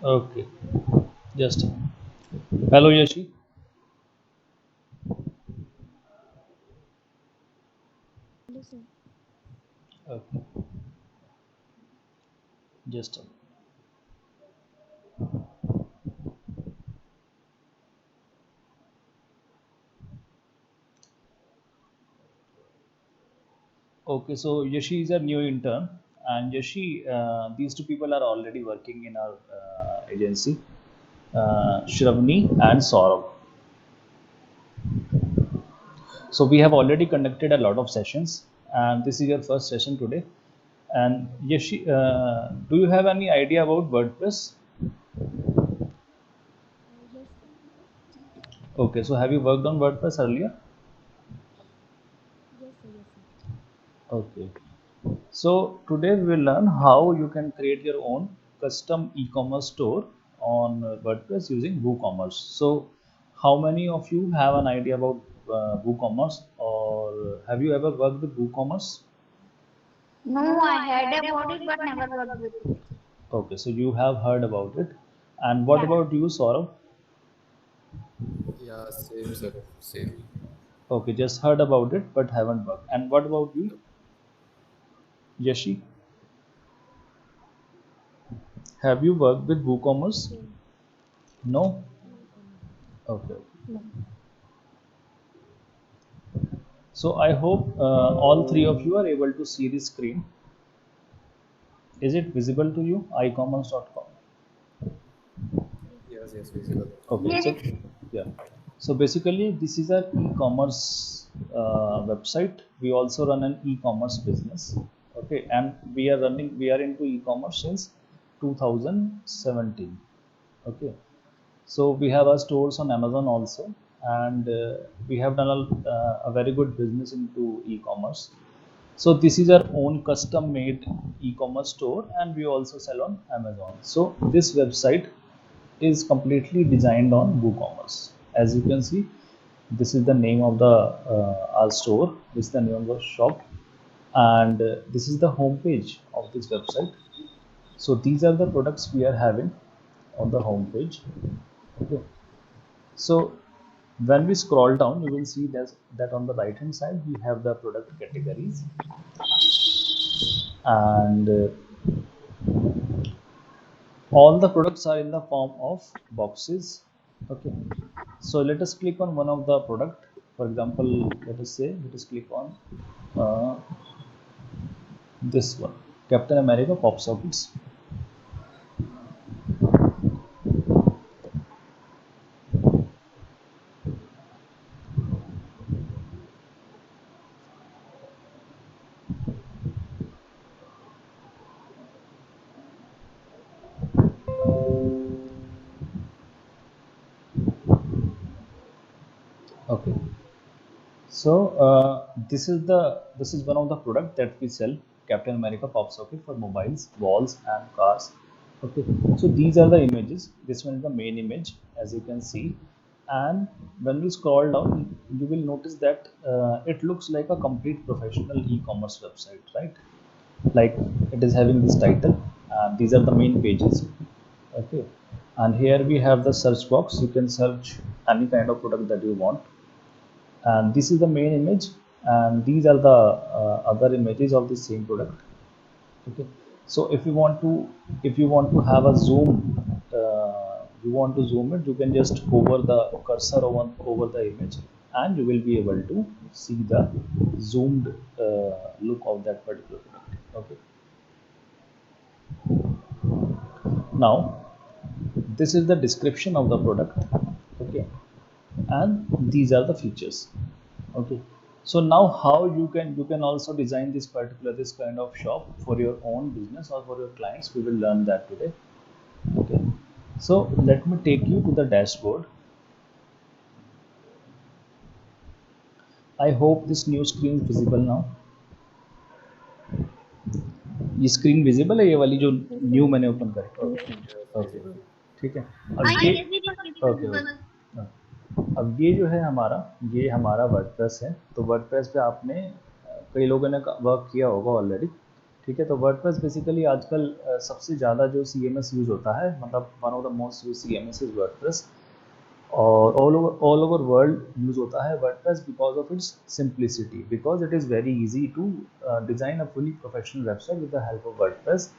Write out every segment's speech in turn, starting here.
Okay, just hello Yashi. Hello, sir. Okay, just okay. So Yashi is a new intern, and Yashi, these two people are already working in our agency, Shravani and Saurabh. So we have already conducted a lot of sessions, and this is your first session today. And Yashi, do you have any idea about WordPress? Yes, sir. Okay, so have you worked on WordPress earlier? Yes, sir. Yes, sir. Okay. So today we will learn how you can create your own custom e-commerce store on WordPress using WooCommerce. So how many of you have an idea about WooCommerce, or have you ever worked with WooCommerce? No, I heard about it but never worked with it. Okay, so you have heard about it. And what Yeah. about you, Saurabh? Yeah, same, sir. Same. Okay, just heard about it but haven't worked. And what about you, Yashi? Have you worked with WooCommerce? Same. No? No, sir. No. Okay. No. So I hope all three of you are able to see the screen. Is it visible to you? iCommerce.com. Yes, sir. Yes, yes, visible. Okay, Yes. so yeah. So basically, this is an e-commerce website. We also run an e-commerce business. Okay, and we are into e-commerce since 2017. Okay, so we have our stores on Amazon also, and we have done a very good business into e-commerce. So this is our own custom made e-commerce store, and we also sell on Amazon. So this website is completely designed on WooCommerce. As you can see, this is the name of the our store. This is the name of the shop, and this is the home page of this website. So these are the products we are having on the home page. Okay. So when we scroll down, you will see that on the right hand side we have the product categories, and all the products are in the form of boxes. Okay, so let us click on one of the product. For example, let us click on uh, this one, Captain America pop sockets. Okay, so this is one of the product that we sell, Captain America pop socket for mobiles, walls, and cars. Okay, so these are the images. This one is the main image, as you can see, and when we scroll down, you will notice that it looks like a complete professional e-commerce website, right? Like it is having this title, and these are the main pages. Okay, and here we have the search box. You can search any kind of product that you want, and this is the main image, and these are the other images of the same product. Okay, so if you want to have a zoom, you want to zoom it, you can just hover the cursor over the image, and you will be able to see the zoomed look of that particular product. Okay, now this is the description of the product. Okay, and these are the features. Okay, so now how you can also design this kind of shop for your own business or for your clients, we will learn that today. Okay, so let me take you to the dashboard. I hope this new screen is visible now. ये screen visible है, ये वाली जो Yes, new sir. मैंने open करी? Yes, okay, sir. Yes, okay, visible. ठीक है। I अब ये can see but it's okay visible. Okay, अब ये जो है हमारा, ये हमारा वर्डप्रेस है। तो वर्डप्रेस पे आपने कई लोगों ने वर्क किया होगा ऑलरेडी। ठीक है। तो वर्डप्रेस बेसिकली आजकल सबसे ज़्यादा जो CMS यूज़ होता है, मतलब one of the most use CMS is WordPress, और ऑल ओवर वर्ल्ड यूज़ होता है WordPress because of its simplicity, because it is very easy to design a fully professional website with the help of WordPress,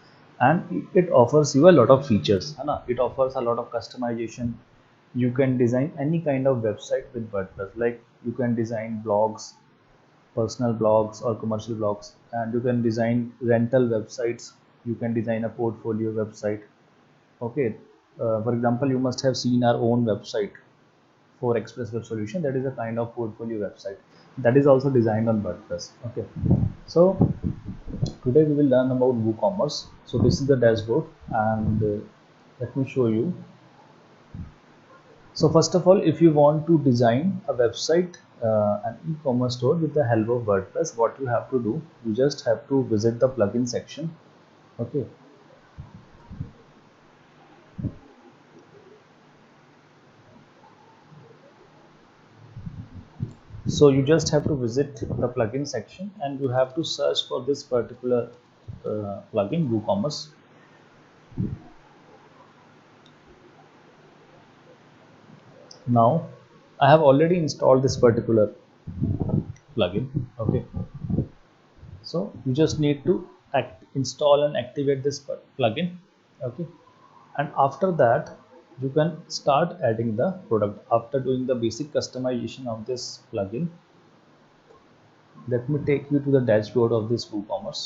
and it offers you a lot of features, है ना। It offers a lot of customisation. You can design any kind of website with WordPress, like you can design blogs, personal blogs or commercial blogs, and you can design rental websites, you can design a portfolio website. Okay. For example, you must have seen our own website for Express Web Solution, that is a kind of portfolio website that is also designed on WordPress. Okay. So today we will learn about WooCommerce. So this is the dashboard, and let me show you. So first of all, if you want to design a website, an e-commerce store with the help of WordPress, what you have to do, you just have to visit the plugin section. Okay. So you just have to visit the plugin section, and you have to search for this particular plugin, WooCommerce. Now, I have already installed this particular plugin. Okay. So you just need to install and activate this plugin. Okay. And after that, you can start adding the product. After doing the basic customization of this plugin, let me take you to the dashboard of this WooCommerce.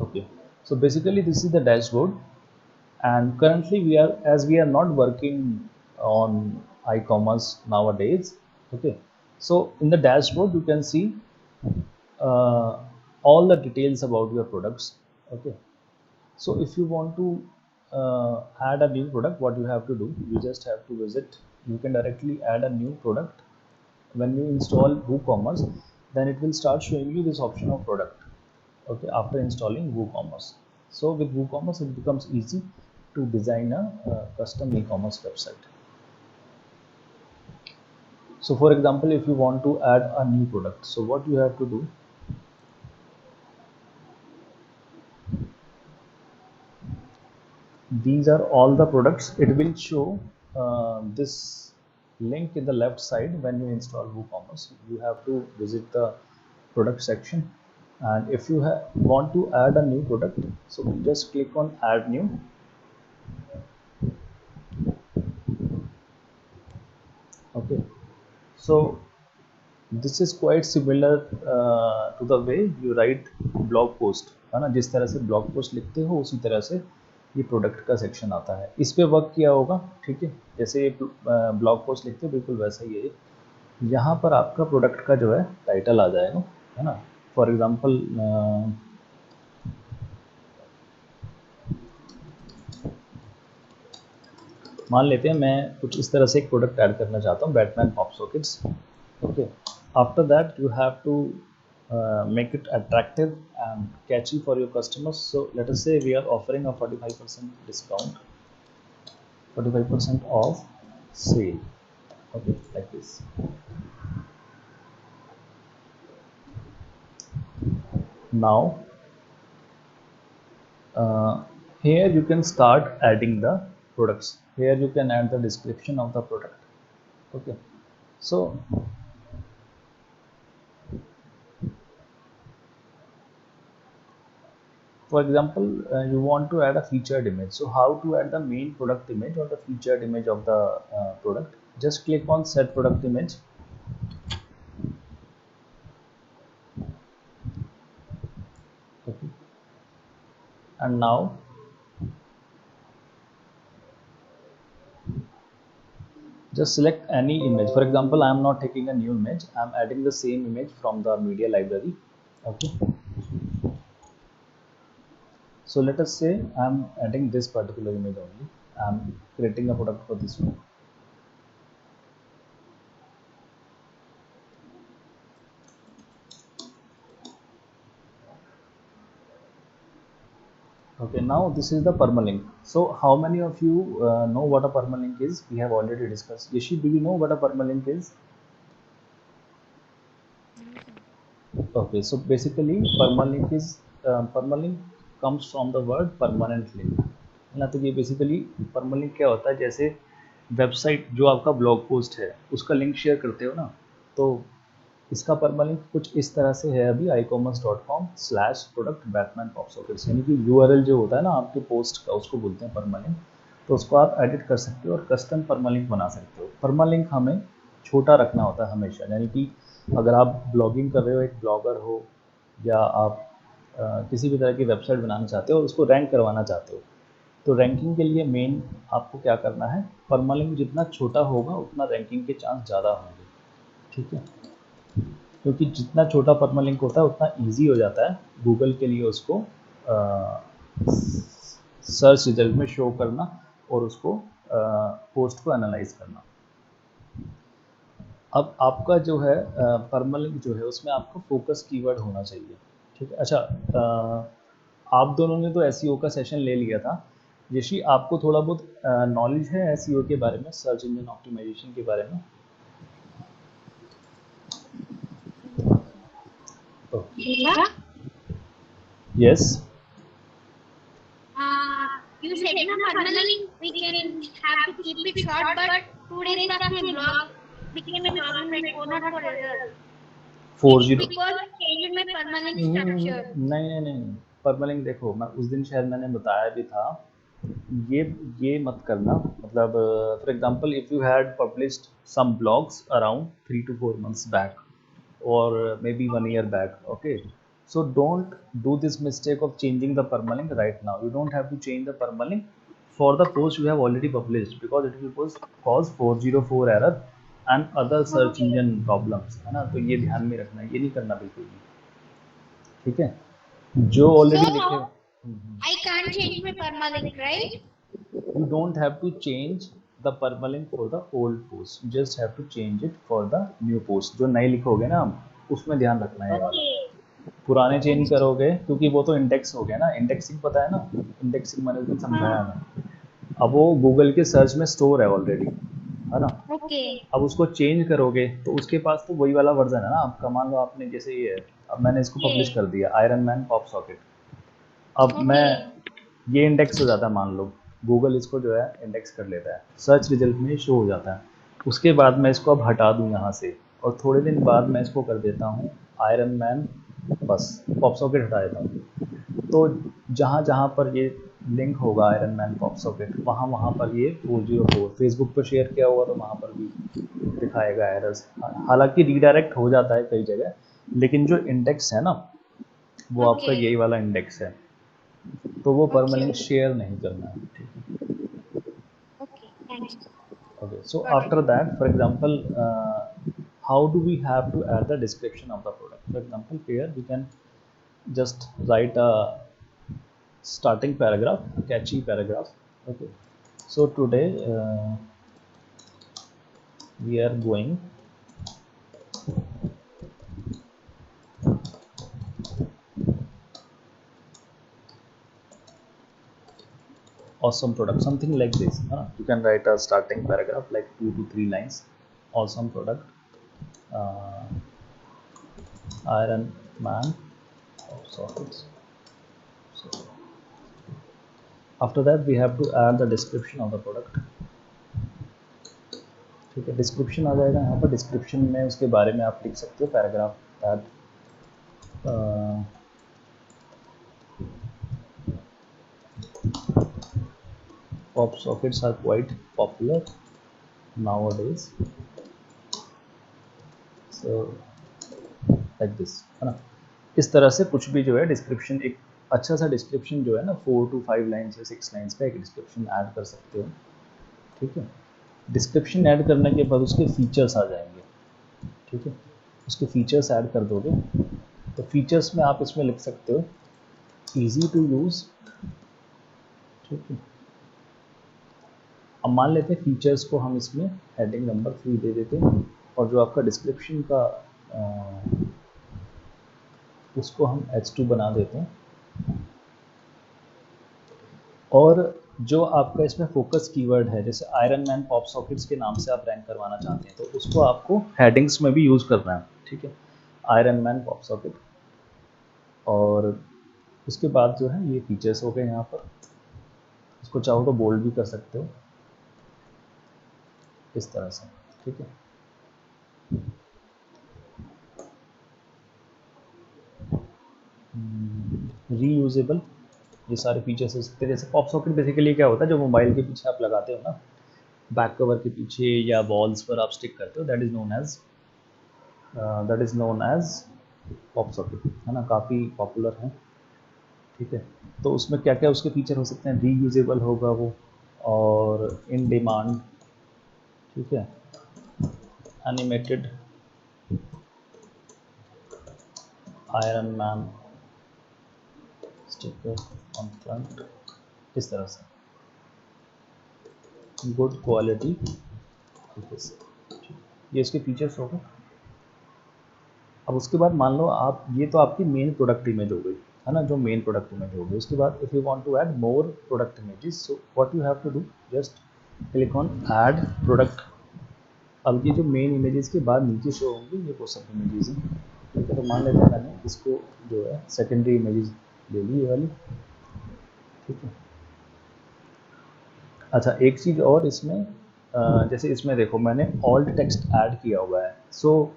Okay, so basically this is the dashboard, and currently we are not working on iCommerce nowadays. Okay, so in the dashboard you can see uh, all the details about your products. Okay, so if you want to add a new product, what you have to do, you just have to visit, you can directly add a new product. When you install WooCommerce, then it will start showing you this option of product. Okay, after installing WooCommerce. So with WooCommerce it becomes easy to design a custom e-commerce website. So for example, if you want to add a new product, so what you have to do, these are all the products. It will show this link in the left side. When you install WooCommerce, you have to visit the product section, and if you want to add a new product, so just click on add new. Okay, so this is quite similar to the way you write blog post, है ना। जिस तरह से blog post लिखते हो उसी तरह से ये प्रोडक्ट का सेक्शन आता है, इस पे वर्क किया होगा। ठीक है, जैसे ये ब्लॉग पोस्ट लिखते हो बिल्कुल वैसा ही है। यहाँ पर आपका प्रोडक्ट का जो है टाइटल आ जाएगा, है ना। फॉर एग्जांपल मान लेते हैं मैं कुछ इस तरह से एक प्रोडक्ट ऐड करना चाहता हूँ, Batman pop sockets. Okay, after that you have to make it attractive and catchy for your customers. So let us say we are offering a 45% discount, 45% off sale. Okay, like this. Now here you can start adding the products. Here you can add the description of the product. Okay, so for example, you want to add a featured image. So how to add the main product image or the featured image of the product? Just click on set product image. Okay. And now just select any image. For example, I am not taking a new image, I am adding the same image from the media library. Okay, so let us say I am adding this particular image only. I am creating a product for this one. Okay, now this is the permalink. So how many of you know what a permalink is? We have already discussed. Yeshi, do you know what a permalink is? No, sir. Okay, so basically permalink comes from the word permanent link है ना। तो ये basically permalink क्या होता है, जैसे website जो आपका ब्लॉग पोस्ट है उसका लिंक शेयर करते हो ना, तो इसका परमालिंक कुछ इस तरह से है अभी icommerce.com/product बैटमैन पॉप सॉकेट्स, यानी कि यूआरएल जो होता है ना आपके पोस्ट का उसको बोलते हैं परमालिंक। तो उसको आप एडिट कर सकते हो और कस्टम परमालिंक बना सकते हो। परमालिंक हमें छोटा रखना होता है हमेशा, यानी कि अगर आप ब्लॉगिंग कर रहे हो, एक ब्लॉगर हो, या आप किसी भी तरह की वेबसाइट बनाना चाहते हो और उसको रैंक करवाना चाहते हो, तो रैंकिंग के लिए मेन आपको क्या करना है, परमालिंक जितना छोटा होगा उतना रैंकिंग के चांस ज़्यादा होंगे। ठीक है, क्योंकि जितना छोटा परमालिंक होता है उतना इजी हो जाता है गूगल के लिए उसको सर्च रिजल्ट में शो करना और उसको पोस्ट को एनालाइज करना। अब आपका जो है परमालिंक जो है उसमें आपका फोकस कीवर्ड होना चाहिए। ठीक है, अच्छा आप दोनों ने तो एसईओ का सेशन ले लिया था। यशी, आपको थोड़ा बहुत नॉलेज है एसईओ के बारे में, सर्च इंजन ऑप्टिमाइजेशन के बारे में? No, sir. Sheila? Yes. You said na permalink we can have to keep it short, but 2 days back my blog became a problem like 404 error. Is it 40 because I changed my permalink structure? नहीं नहीं नहीं, permalink देखो, मैं उस दिन शायद मैंने बताया भी था, ये ये मत करना। मतलब for example if you had published some blogs around 3 to 4 months back or maybe 1 year back, okay, so don't do this mistake of changing the permalink right now. You don't have to change the permalink for the post you have already published, because it will cause 404 error and other search Okay. engine problems, है ना। तो ये ध्यान में रखना, ये नहीं करना बिल्कुल भी। ठीक है, जो So ऑलरेडी लिखे I can't change my permalink, right? you don't have to change the permalink for the old post, you just have to change it for the new post। जो नए लिखोगे ना आप, उसमें ध्यान रखना है ये वाला। Okay. पुराने चेंज करोगे क्योंकि वो तो इंडेक्स हो गया ना, इंडेक्सिंग पता है ना, इंडेक्सिंग मैंने उस दिन समझाया हाँ. ना। अब वो गूगल के सर्च में स्टोर है ऑलरेडी, है ना। Okay. अब उसको चेंज करोगे तो उसके पास तो वही वाला वर्जन है ना आपका। मान लो आपने जैसे ये, अब मैंने इसको पब्लिश Okay. कर दिया आयरन मैन पॉप सॉकेट, अब मैं Okay. ये इंडेक्स हो जाता है, मान लो गूगल इसको जो है इंडेक्स कर लेता है, सर्च रिजल्ट में शो हो जाता है। उसके बाद मैं इसको अब हटा दूं यहाँ से, और थोड़े दिन बाद मैं इसको कर देता हूँ आयरन मैन, बस पॉप सॉकेट हटा देता हूँ। तो जहाँ जहाँ पर ये लिंक होगा आयरन मैन पॉप सॉकेट, वहाँ वहाँ पर ये 404 फेसबुक पर शेयर किया होगा तो वहाँ पर भी दिखाएगा एरर्स। हालांकि रीडायरेक्ट हो जाता है कई जगह, लेकिन जो इंडेक्स है ना वो आपका Okay. यही वाला इंडेक्स है, तो वो Okay. परमानेंट शेयर नहीं करना है। ठीक है, Okay. Thanks. okay, so Got it. after that, for example, how do we have to add the description of the product? For example, here we can just write a starting paragraph, a catchy paragraph. Okay, so today we are going awesome product, something like this, huh? You can write a starting paragraph like 2 to 3 lines. Awesome product, uh, iron man sockets. So after that we have to add the description of the product। ठीक है, description आ जाएगा यहाँ पर। Description में उसके बारे में आप लिख सकते हो paragraph that pop sockets are quite popular nowadays, so like this, है ना। इस तरह से कुछ भी जो है डिस्क्रिप्शन, एक अच्छा सा डिस्क्रिप्शन जो है ना 4 to 5 लाइन्स या 6 लाइन्स का एक डिस्क्रिप्शन ऐड कर सकते हो। ठीक है, डिस्क्रिप्शन ऐड करने के बाद उसके फीचर्स आ जाएंगे। ठीक है, उसके फीचर्स ऐड कर दोगे तो फीचर्स में आप इसमें लिख सकते हो इजी टू यूज़। ठीक है, अब मान लेते हैं फीचर्स को हम इसमें हेडिंग नंबर 3 दे देते हैं, और जो आपका डिस्क्रिप्शन का उसको हम H2 बना देते हैं। और जो आपका इसमें फोकस कीवर्ड है, जैसे आयरन मैन पॉप सॉकेट्स के नाम से आप रैंक करवाना चाहते हैं, तो उसको आपको हेडिंग्स में भी यूज़ करना है, ठीक है, आयरन मैन पॉप सॉकेट। और उसके बाद जो है ये फीचर्स हो गए यहाँ पर, इसको चाहो तो बोल्ड भी कर सकते हो इस तरह से, ठीक है। रीयूजेबल, ये सारे फीचर्स हो सकते हैं। जैसे पॉप सॉकेट बेसिकली क्या होता है, जो मोबाइल के पीछे आप लगाते हो ना, बैक कवर के पीछे या वॉल्स पर आप स्टिक करते हो, that is known as pop socket, है ना, काफ़ी पॉपुलर है, ठीक है। तो उसमें क्या क्या उसके फीचर हो सकते हैं, रीयूजेबल होगा वो, और इन डिमांड, ठीक है, animated iron man sticker on front, इस तरह से, गुड क्वालिटी, ये इसके फीचर्स हो गए। अब उसके बाद मान लो आप, ये तो आपकी मेन प्रोडक्ट इमेज हो गई, है ना, जो मेन प्रोडक्ट इमेज हो गई। उसके बाद if you want to add more product images, so what you have to do, just click on add product. अब ये जो मेन इमेजेस के बाद नीचे शो होंगी, ये वो सब इमेजेस हैं, ठीक है। तो मान लेते हैं मैंने इसको जो है सेकेंडरी इमेजेस ले ली, ये वाली, ठीक है। अच्छा, एक चीज़ और इसमें, जैसे इसमें देखो मैंने ऑल्ट टेक्स्ट ऐड किया हुआ है। So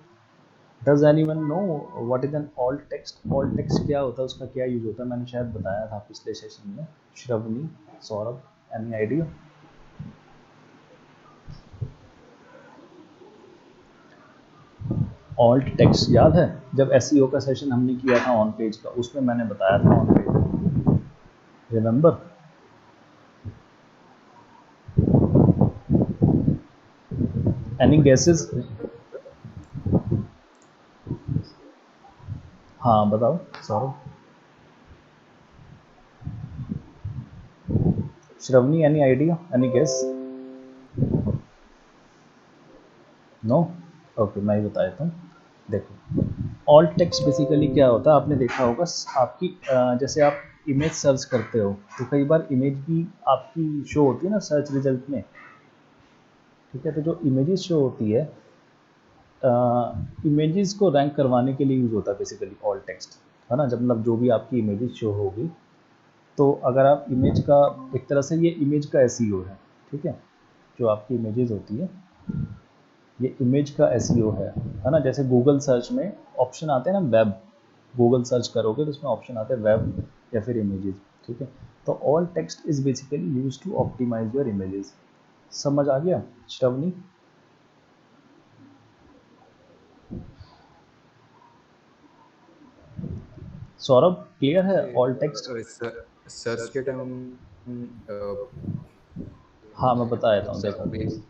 does anyone know what is an alt text? Alt text क्या होता है, उसका क्या यूज होता है, मैंने शायद बताया था पिछले सेशन में। Shravani, Saurabh, any idea? Alt text याद है, जब एसईओ का सेशन हमने किया था ऑन पेज का, उसमें मैंने बताया था on page, remember? Any guesses? हाँ बताओ Saurabh, Shravani, any idea, any guess? No? Okay, मैं ही बता देता हूँ। देखो, ऑल्ट टेक्स्ट बेसिकली क्या होता है, आपने देखा होगा आपकी, जैसे आप इमेज सर्च करते हो तो कई बार इमेज भी आपकी शो होती है ना सर्च रिजल्ट में, ठीक है। तो जो इमेजेस शो होती है, इमेजेस को रैंक करवाने के लिए यूज़ होता है बेसिकली ऑल्ट टेक्स्ट, है ना। जब मतलब जो भी आपकी इमेजेस शो होगी, तो अगर आप इमेज का, एक तरह से ये इमेज का एसईओ है, ठीक है। जो आपकी इमेजेस होती है, ये इमेज का एसईओ है ना। जैसे गूगल सर्च में ऑप्शन आते हैं ना, वेब, गूगल सर्च करोगे तो उसमें ऑप्शन आते हैं वेब या फिर इमेजेस, ठीक है। तो alt text is basically use to optimise your images. समझ आ गया श्रवणी? सौरभ, क्लियर है ऑल टेक्स्ट? सर्च के टाइम हाँ मैं बता देता हूँ, मतलब देखो बेस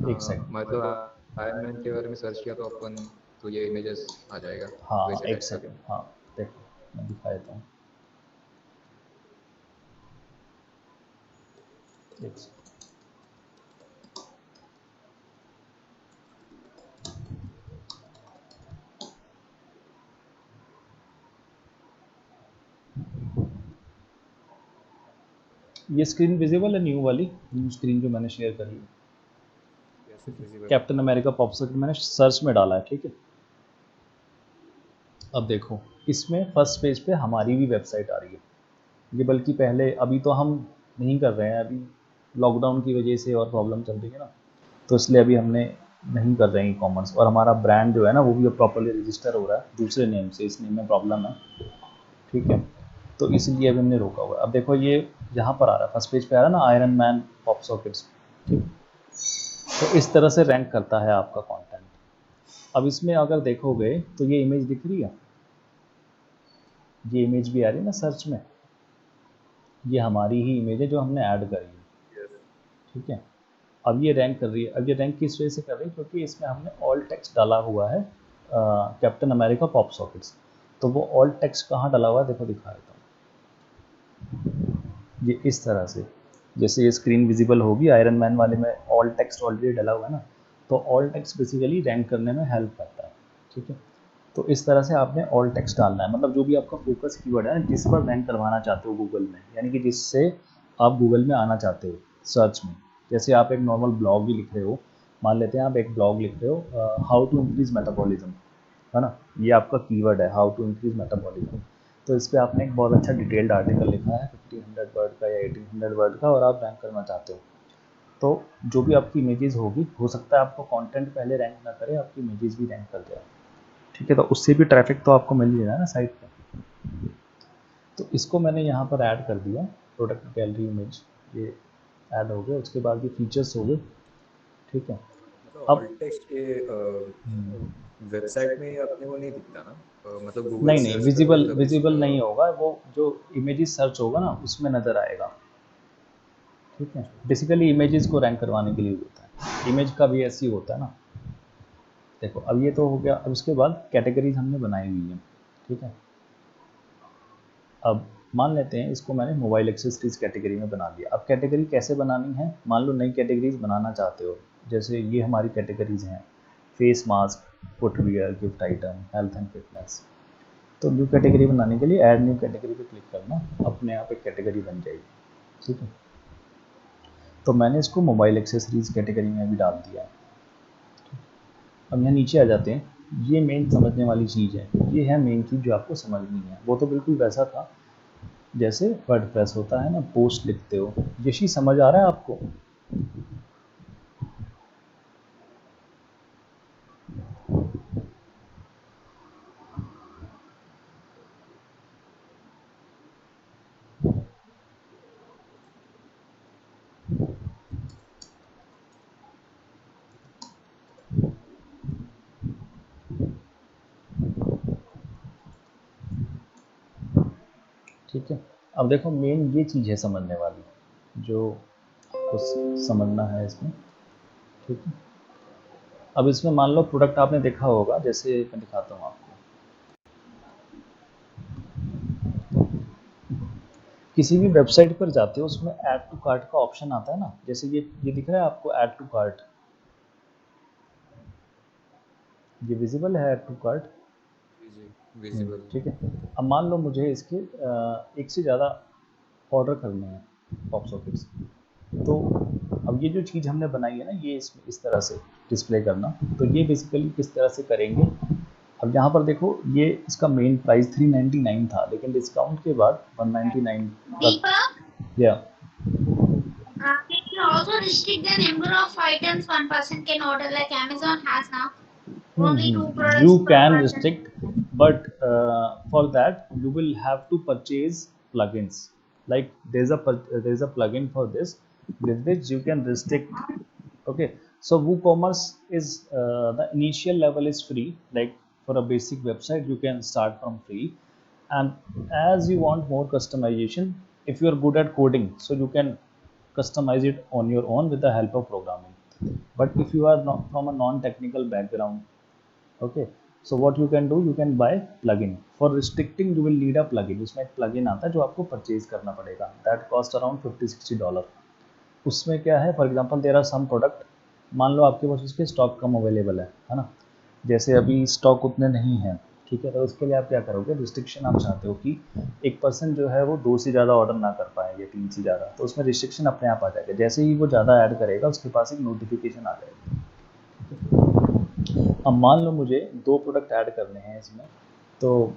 एक सेकंड, मतलब आयरन मैन के बारे में सर्च किया तो अपन तो ये इमेजेस आ जाएगा हाँ वैसे एक टाइप का क्या? सेकंड, हाँ देखो मैं दिखा देता हूँ, एक सेकंड। ये स्क्रीन विजिबल है, न्यू वाली, न्यू स्क्रीन जो मैंने शेयर करी है, yes visible. Captain America pop socket मैंने सर्च में डाला है, ठीक है। अब देखो, इसमें फर्स्ट पेज पे हमारी भी वेबसाइट आ रही है, ये बल्कि पहले, अभी तो हम नहीं कर रहे हैं, अभी लॉकडाउन की वजह से और प्रॉब्लम चल रही है ना, तो इसलिए अभी हमने नहीं कर रहे हैं ई कॉमर्स, और हमारा ब्रांड जो है ना वो भी अब प्रॉपरली रजिस्टर हो रहा है दूसरे नेम से, इस नेम में प्रॉब्लम है, ठीक है। तो इसलिए अभी हमने रोका हुआ है। अब देखो ये यहाँ पर आ रहा है, फर्स्ट पेज पे आ रहा है ना, आयरन मैन पॉप सॉकेट्स, ठीक। तो इस तरह से रैंक करता है आपका कंटेंट। अब इसमें अगर देखोगे तो ये इमेज दिख रही है, ये इमेज भी आ रही है ना सर्च में, ये हमारी ही इमेज है जो हमने ऐड करी है, ठीक है। अब ये रैंक कर रही है। अब ये रैंक किस वजह से कर रही है, क्योंकि इसमें हमने ऑल टेक्स्ट डाला हुआ है, कैप्टन अमेरिका पॉप सॉकेट्स। तो वो ऑल टेक्स्ट कहाँ डाला हुआ है, देखो दिखा देता हूँ, ये इस तरह से, जैसे ये स्क्रीन विजिबल होगी, आयरन मैन वाले में ऑल टेक्स्ट ऑलरेडी डाला हुआ है ना, तो ऑल टेक्स्ट बेसिकली रैंक करने में हेल्प करता है, ठीक है। तो इस तरह से आपने ऑल टेक्स्ट डालना है, मतलब जो भी आपका फोकस कीवर्ड है, जिस पर रैंक करवाना चाहते हो गूगल में, यानी कि जिससे आप गूगल में आना चाहते हो सर्च में, जैसे आप एक नॉर्मल ब्लॉग भी लिख रहे हो, मान लेते हैं आप एक ब्लॉग लिख रहे हो हाउ टू इंक्रीज मेटाबॉलिज्म, है ना, ये आपका कीवर्ड है हाउ टू इंक्रीज मेटाबॉलिज्म। तो इस पर आपने एक बहुत अच्छा डिटेल्ड आर्टिकल लिखा है 1500 वर्ड का या 1800 वर्ड का, और आप रैंक करना चाहते हो, तो जो भी आपकी इमेजेस होगी, हो सकता है आपको कंटेंट पहले रैंक ना करे, आपकी इमेजेस भी रैंक कर जाए, ठीक है, तो उससे भी ट्रैफिक तो आपको मिल ही रहा है ना साइट पे। तो इसको मैंने यहाँ पर ऐड कर दिया, प्रोडक्ट गैलरी इमेज, ये ऐड हो गया, उसके बाद ये फीचर्स हो गए, ठीक है। मतलब अब ऑल्ट टेक्स्ट ये वेबसाइट में अपने को नहीं दिखता ना, मतलब गूगल नहीं नहीं, सर्च करोगे विजिबल तभी विजिबल नहीं होगा, वो जो इमेजेस सर्च होगा ना उसमें नज़र आएगा, ठीक है। बेसिकली इमेजेस को रैंक करवाने के लिए होता है, इमेज का भी ऐसे ही होता है ना। देखो अब ये तो हो गया, अब उसके बाद कैटेगरीज हमने बनाई हुई है, ठीक है। अब मान लेते हैं इसको मैंने मोबाइल एक्सेसरीज कैटेगरी में बना दिया। अब कैटेगरी कैसे बनानी है, मान लो नई कैटेगरीज बनाना चाहते हो, जैसे ये हमारी कैटेगरीज हैं, face mask, footwear, gift item, health and fitness. तो न्यू कैटेगरी बनाने के लिए ऐड न्यू कैटेगरी पे क्लिक करना, अपने आप एक कैटेगरी बन जाएगी, ठीक है। तो मैंने इसको मोबाइल एक्सेसरीज कैटेगरी में भी डाल दिया है। अब यहाँ नीचे आ जाते हैं, ये मेन समझने वाली चीज़ है, ये है मेन चीज़ जो आपको समझनी है। वो तो बिल्कुल वैसा था जैसे वर्डप्रेस होता है ना, पोस्ट लिखते हो, यशी समझ आ रहा है आपको? ठीक है। अब देखो मेन ये चीज़ है समझने वाली, जो आपको समझना है इसमें, ठीक है। अब इसमें मान लो प्रोडक्ट आपने देखा होगा, जैसे मैं दिखाता हूँ आपको, किसी भी वेबसाइट पर जाते हो उसमें ऐड टू कार्ट का ऑप्शन आता है ना, जैसे ये दिख रहा है आपको ऐड टू कार्ट, ये विजिबल है ऐड टू कार्ट, विजिबल। ठीक है। अब मान लो मुझे इसके एक से ज़्यादा ऑर्डर करने हैं पॉप सॉकेट्स, तो अब ये जो चीज़ हमने बनाई है ना, ये इस तरह से डिस्प्ले करना, तो ये बेसिकली किस तरह से करेंगे। अब यहाँ पर देखो, ये इसका मेन प्राइस 399 था, लेकिन डिस्काउंट के बाद 199 का, Deepak, या can you also restrict the number of items one person can order like Amazon has now? Only two you products per can person. restrict, but for that you will have to purchase plugins, like there's a plugin for this, with which you can restrict. Okay, so WooCommerce is the initial level is free, like for a basic website you can start from free, and as you want more customization, if you are good at coding, so you can customize it on your own with the help of programming. But if you are not from a non-technical background, okay, so what you can do, you can buy plugin. For restricting you will need a plugin, उसमें एक plugin आता है जो आपको purchase करना पड़ेगा, that cost around $50-60। उसमें क्या है, for example there are some product, मान लो आपके पास उसके स्टॉक कम अवेलेबल है ना, जैसे अभी स्टॉक उतने नहीं है, ठीक है, तो उसके लिए आप क्या करोगे, रिस्ट्रिक्शन आप चाहते हो कि एक पर्सन जो है वो 2 से ज़्यादा ऑर्डर ना कर पाए या 3 से ज़्यादा, तो उसमें रिस्ट्रिक्शन अपने आप आ जाएगा, जैसे ही वो ज़्यादा ऐड करेगा उसके पास एक नोटिफिकेशन आ जाएगा। अब मान लो मुझे 2 प्रोडक्ट ऐड करने हैं इसमें, तो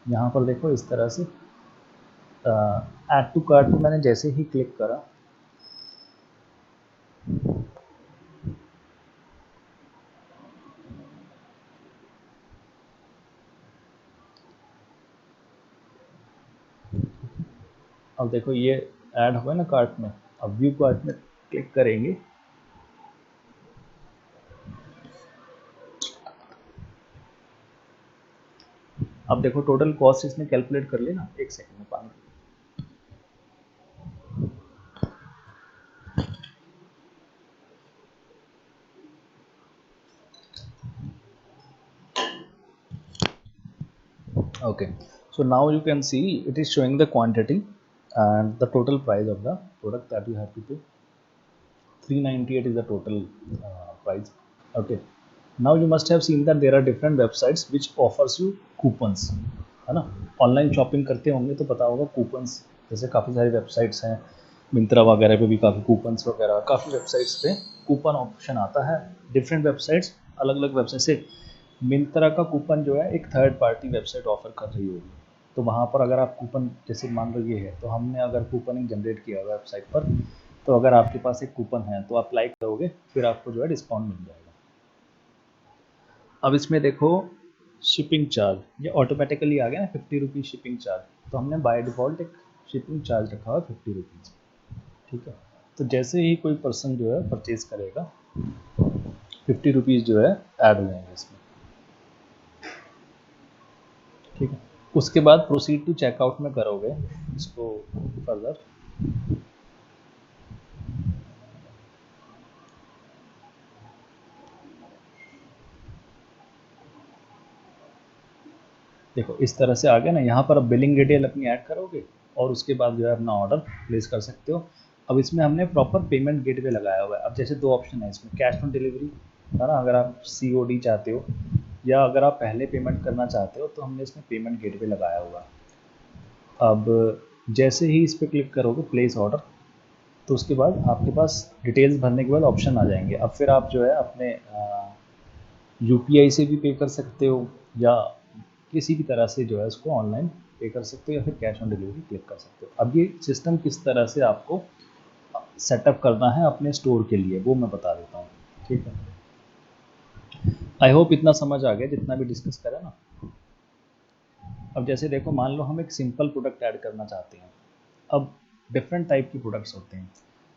यहाँ पर देखो इस तरह से ऐड टू कार्ट में मैंने जैसे ही क्लिक करा, अब देखो ये ऐड हुआ ना कार्ट में, अब व्यू कार्ट में क्लिक करेंगे, अब देखो टोटल कॉस्ट इसने कैलकुलेट कर लेना, एक सेकंड में पानी। Okay, so now you can see it is showing the quantity and the total price of the product that you have to pay. 398 is the total price. Okay, now you must have seen that there are different websites which offers you coupons, है ना, online shopping करते होंगे तो पता होगा coupons, जैसे काफ़ी सारी वेबसाइट्स हैं मिंत्रा वगैरह पे भी काफ़ी कूपन्स वगैरह, काफ़ी वेबसाइट्स पे कूपन ऑप्शन आता है। डिफरेंट वेबसाइट्स, अलग अलग वेबसाइट से मिंत्रा का कूपन जो है एक थर्ड पार्टी वेबसाइट ऑफर कर रही होगी, तो वहाँ पर अगर आप कूपन, जैसे मान लो ये है, तो हमने अगर कूपन जनरेट किया हुआ वेबसाइट पर, तो अगर आपके पास एक कूपन है तो आप अप्लाई करोगे, फिर आपको जो है डिस्काउंट मिल जाएगा। अब इसमें देखो शिपिंग चार्ज, ये ऑटोमेटिकली आ गया ना 50 रुपीज़ शिपिंग चार्ज, तो हमने बाय डिफ़ॉल्ट एक शिपिंग चार्ज रखा हुआ 50 रुपीज़, ठीक है। तो जैसे ही कोई पर्सन जो है परचेज करेगा, 50 रुपीज़ जो है ऐड हो जाएंगे इसमें, ठीक है। उसके बाद प्रोसीड टू चेकआउट में करोगे इसको फर्दर, देखो इस तरह से आ गया ना। यहाँ पर अब बिलिंग डिटेल अपनी ऐड करोगे और उसके बाद जो है अपना ऑर्डर प्लेस कर सकते हो। अब इसमें हमने प्रॉपर पेमेंट गेटवे लगाया हुआ है। अब जैसे दो ऑप्शन है इसमें, कैश ऑन डिलीवरी है ना, अगर आप COD चाहते हो, या अगर आप पहले पेमेंट करना चाहते हो, तो हमने इसमें पेमेंट गेटवे लगाया हुआ है। अब जैसे ही इस पर क्लिक करोगे प्लेस ऑर्डर, तो उसके बाद आपके पास डिटेल्स भरने के बाद ऑप्शन आ जाएंगे। अब फिर आप जो है अपने UPI से भी पे कर सकते हो, या किसी भी तरह से जो है उसको ऑनलाइन पे कर सकते हो, या फिर कैश ऑन डिलीवरी क्लिक कर सकते हो। अब ये सिस्टम किस तरह से आपको सेटअप करना है अपने स्टोर के लिए, वो मैं बता देता हूँ, ठीक है। आई होप इतना समझ आ गया जितना भी डिस्कस करा ना। अब जैसे देखो, मान लो हम एक सिंपल प्रोडक्ट ऐड करना चाहते हैं। अब डिफरेंट टाइप की प्रोडक्ट्स होते हैं।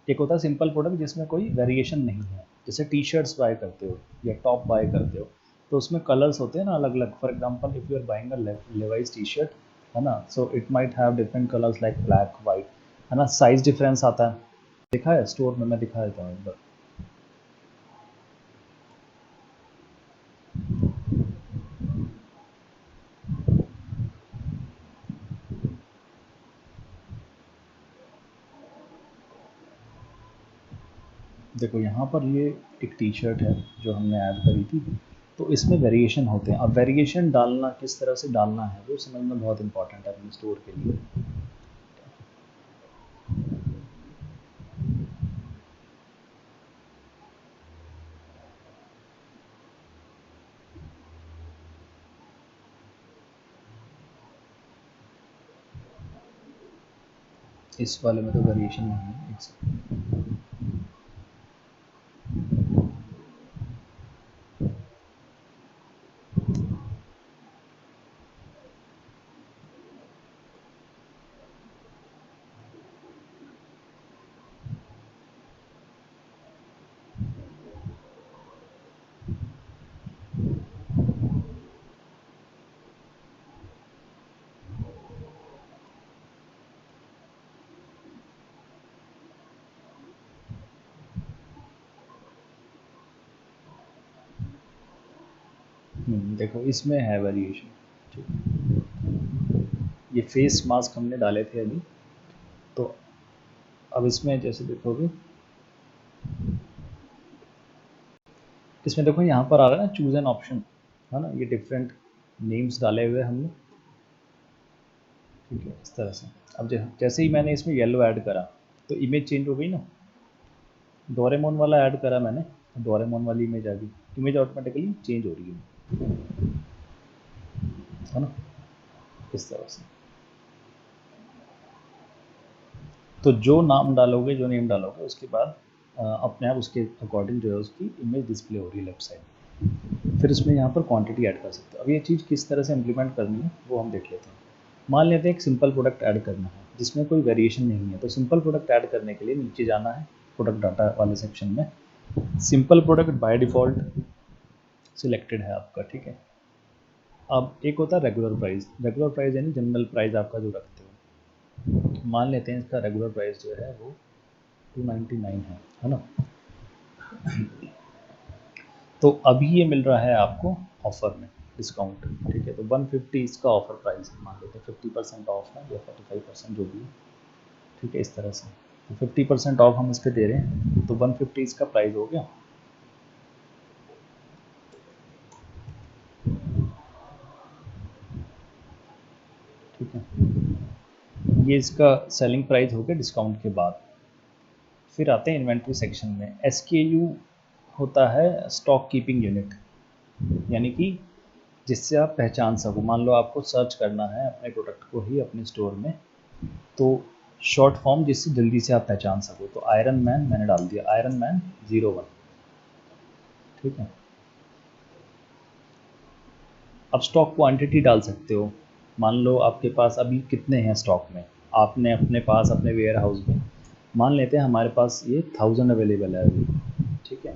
एक होता है सिंपल प्रोडक्ट जिसमें कोई वेरिएशन नहीं है, जैसे T-शर्ट्स बाय करते हो या टॉप बाय करते हो, तो उसमें कलर्स होते हैं ना अलग अलग। For example if you are buying a Levi's T-shirt, है ना, so it might have different colours like black, white, है ना, साइज डिफरेंस आता है। देखा है स्टोर में, मैं दिखा देता हूँ एक बार। देखो यहाँ पर ये एक T-शर्ट है जो हमने ऐड करी थी, तो इसमें वेरिएशन होते हैं। अब वेरिएशन डालना किस तरह से डालना है वो समझना बहुत इंपॉर्टेंट है अपने स्टोर के लिए। इस वाले में तो वेरिएशन नहीं है, एक सेकंड। देखो इसमें है वेरिएशन, ठीक है। ये फेस मास्क हमने डाले थे अभी, तो अब इसमें जैसे देखोगे, इसमें देखो यहाँ पर आ रहा है ना चूज एन ऑप्शन, है ना, ये डिफरेंट नेम्स डाले हुए हमने, ठीक है, इस तरह से। अब जैसे ही मैंने इसमें येलो ऐड करा तो इमेज चेंज हो गई ना। डोरेमोन वाला ऐड करा मैंने, डोरेमोन वाली इमेज आ गई, इमेज ऑटोमेटिकली चेंज हो रही है ना, इस तरह से। तो जो नाम डालोगे, जो नेम डालोगे, उसके बाद अपने आप उसके अकॉर्डिंग जो है उसकी इमेज डिस्प्ले हो रही है लेफ्ट साइड। फिर इसमें यहाँ पर क्वांटिटी ऐड कर सकते हो। अब ये चीज़ किस तरह से इम्प्लीमेंट करनी है वो हम देख लेते हैं। मान लेते हैं एक सिंपल प्रोडक्ट ऐड करना है जिसमें कोई वेरिएशन नहीं है, तो सिंपल प्रोडक्ट ऐड करने के लिए नीचे जाना है प्रोडक्ट डाटा वाले सेक्शन में। Simple product by default selected है आपका, ठीक है। अब एक होता है रेगुलर प्राइस। रेगुलर प्राइस यानी जनरल प्राइस आपका जो रखते हो। मान लेते हैं इसका रेगुलर प्राइस जो है वो 299 है ना। तो अभी ये मिल रहा है आपको ऑफर में डिस्काउंट, ठीक है। तो 150 इसका ऑफर प्राइस है, मान लेते हैं 50% ऑफ है या 45% जो भी है, ठीक है, इस तरह से। तो 50% ऑफ हम इस पर दे रहे हैं, तो 150 इसका प्राइस हो गया, ठीक है। ये इसका सेलिंग प्राइस हो गया डिस्काउंट के बाद। फिर आते हैं इन्वेंट्री सेक्शन में। SKU होता है स्टॉक कीपिंग यूनिट, यानी कि जिससे आप पहचान सको। मान लो आपको सर्च करना है अपने प्रोडक्ट को ही अपने स्टोर में, तो शॉर्ट फॉर्म जिससे जल्दी से आप पहचान सको। तो आयरन मैन मैंने डाल दिया, आयरन मैन 01, ठीक है। अब स्टॉक क्वांटिटी डाल सकते हो। मान लो आपके पास अभी कितने हैं स्टॉक में, आपने अपने पास अपने वेयर हाउस में मान लेते हैं हमारे पास ये 1000 अवेलेबल है अभी, ठीक है।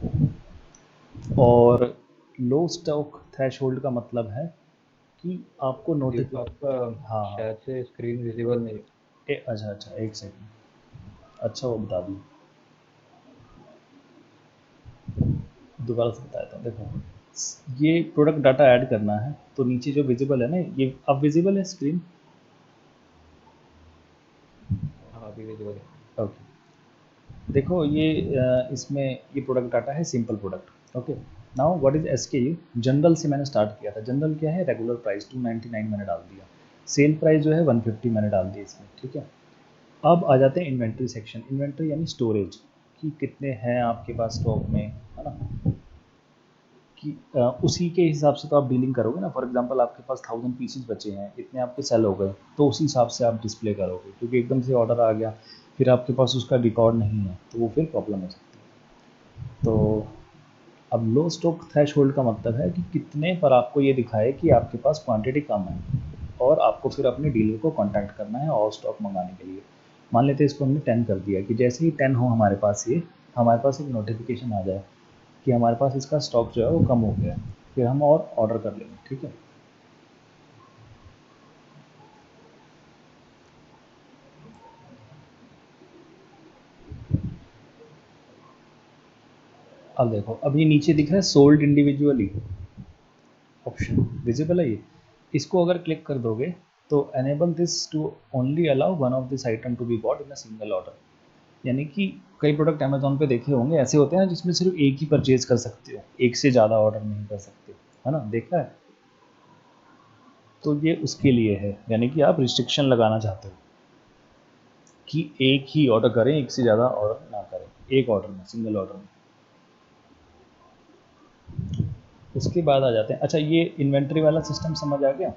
और लो स्टॉक थ्रेशोल्ड का मतलब है कि आपको जी नोटिस, तो आपका हाँ हाँ, शायद से स्क्रीन विजिबल नहीं। अच्छा अच्छा, एक सेकंड, अच्छा वो बता दी, दोबारा से बताया था। देखो ये प्रोडक्ट डाटा ऐड करना है, तो नीचे जो विजिबल है ना, ये अब विजिबल है स्क्रीन, हाँ अभी विजिबल है। ओके। देखो ये इसमें ये प्रोडक्ट डाटा है simple product, okay. Now what is SKU? General से मैंने स्टार्ट किया था। जनरल क्या है? रेगुलर प्राइस 299 मैंने डाल दिया। सेल प्राइस जो है 150 मैंने डाल दी इसमें, ठीक है। अब आ जाते हैं इन्वेंट्री सेक्शन। इन्वेंट्री यानी स्टोरेज, कि कितने हैं आपके पास स्टॉक में, है ना, कि उसी के हिसाब से तो आप डीलिंग करोगे ना। फॉर एग्जांपल आपके पास 1000 पीसेज बचे हैं, इतने आपके सेल हो गए, तो उसी हिसाब से आप डिस्प्ले करोगे, क्योंकि एकदम से ऑर्डर आ गया फिर आपके पास उसका रिकॉर्ड नहीं है, तो वो फिर प्रॉब्लम हो सकती है। तो अब लो स्टॉक थ्रेश होल्ड का मतलब है कि कितने पर आपको ये दिखाए कि आपके पास क्वांटिटी कम है, और आपको फिर अपने डीलर को कांटेक्ट करना है और स्टॉक मंगाने के लिए। मान लेते हैं इसको हमने 10 कर दिया, कि जैसे ही 10 हो हमारे पास, ये हमारे पास एक नोटिफिकेशन आ जाए कि हमारे पास इसका स्टॉक जो है वो कम हो गया है, फिर हम और ऑर्डर कर लेंगे, ठीक है। अब देखो, अब ये नीचे दिख रहा है सोल्ड इंडिविजुअली ऑप्शन, विजिबल है ये। इसको अगर क्लिक कर दोगे तो enable this to only allow one of this item to be bought in a single order. यानी कि कई प्रोडक्ट अमेजोन पे देखे होंगे ऐसे होते हैं जिसमें सिर्फ एक ही परचेज कर सकते हो, एक से ज़्यादा ऑर्डर नहीं कर सकते, है ना, देखा है। तो ये उसके लिए है, यानी कि आप रिस्ट्रिक्शन लगाना चाहते हो कि एक ही ऑर्डर करें, एक से ज़्यादा ऑर्डर ना करें, एक ऑर्डर में, सिंगल ऑर्डर में। उसके बाद आ जाते हैं, अच्छा ये इन्वेंट्री वाला सिस्टम समझ आ गया,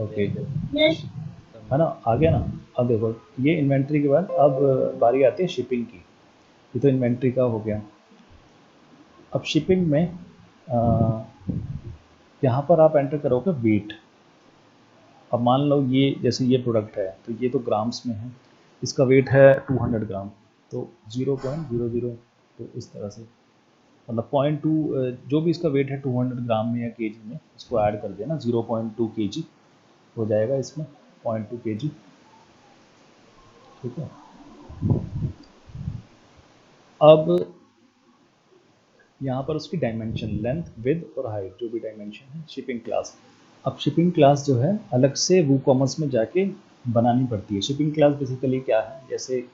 ओके, Yes. है ना, आ गया ना। अब देखो ये इन्वेंट्री के बाद अब बारी आती है शिपिंग की। ये तो इन्वेंट्री का हो गया। अब शिपिंग में यहाँ पर आप एंटर करोगे वेट। अब मान लो ये जैसे ये प्रोडक्ट है तो ये तो ग्राम्स में है, इसका वेट है 200 ग्राम, तो 0.00, तो इस तरह से मतलब 0.2, जो भी इसका वेट है 200 ग्राम में या केजी में, इसको ऐड कर देना, 0.2 केजी हो जाएगा इसमें, 0.2 केजी, ठीक है। अब यहाँ पर उसकी डायमेंशन, लेंथ, विड्थ और हाइट, जो भी डायमेंशन है, शिपिंग क्लास। अब शिपिंग क्लास जो है अलग से वो कॉमर्स में जाके बनानी पड़ती है। शिपिंग क्लास बेसिकली क्या है, जैसे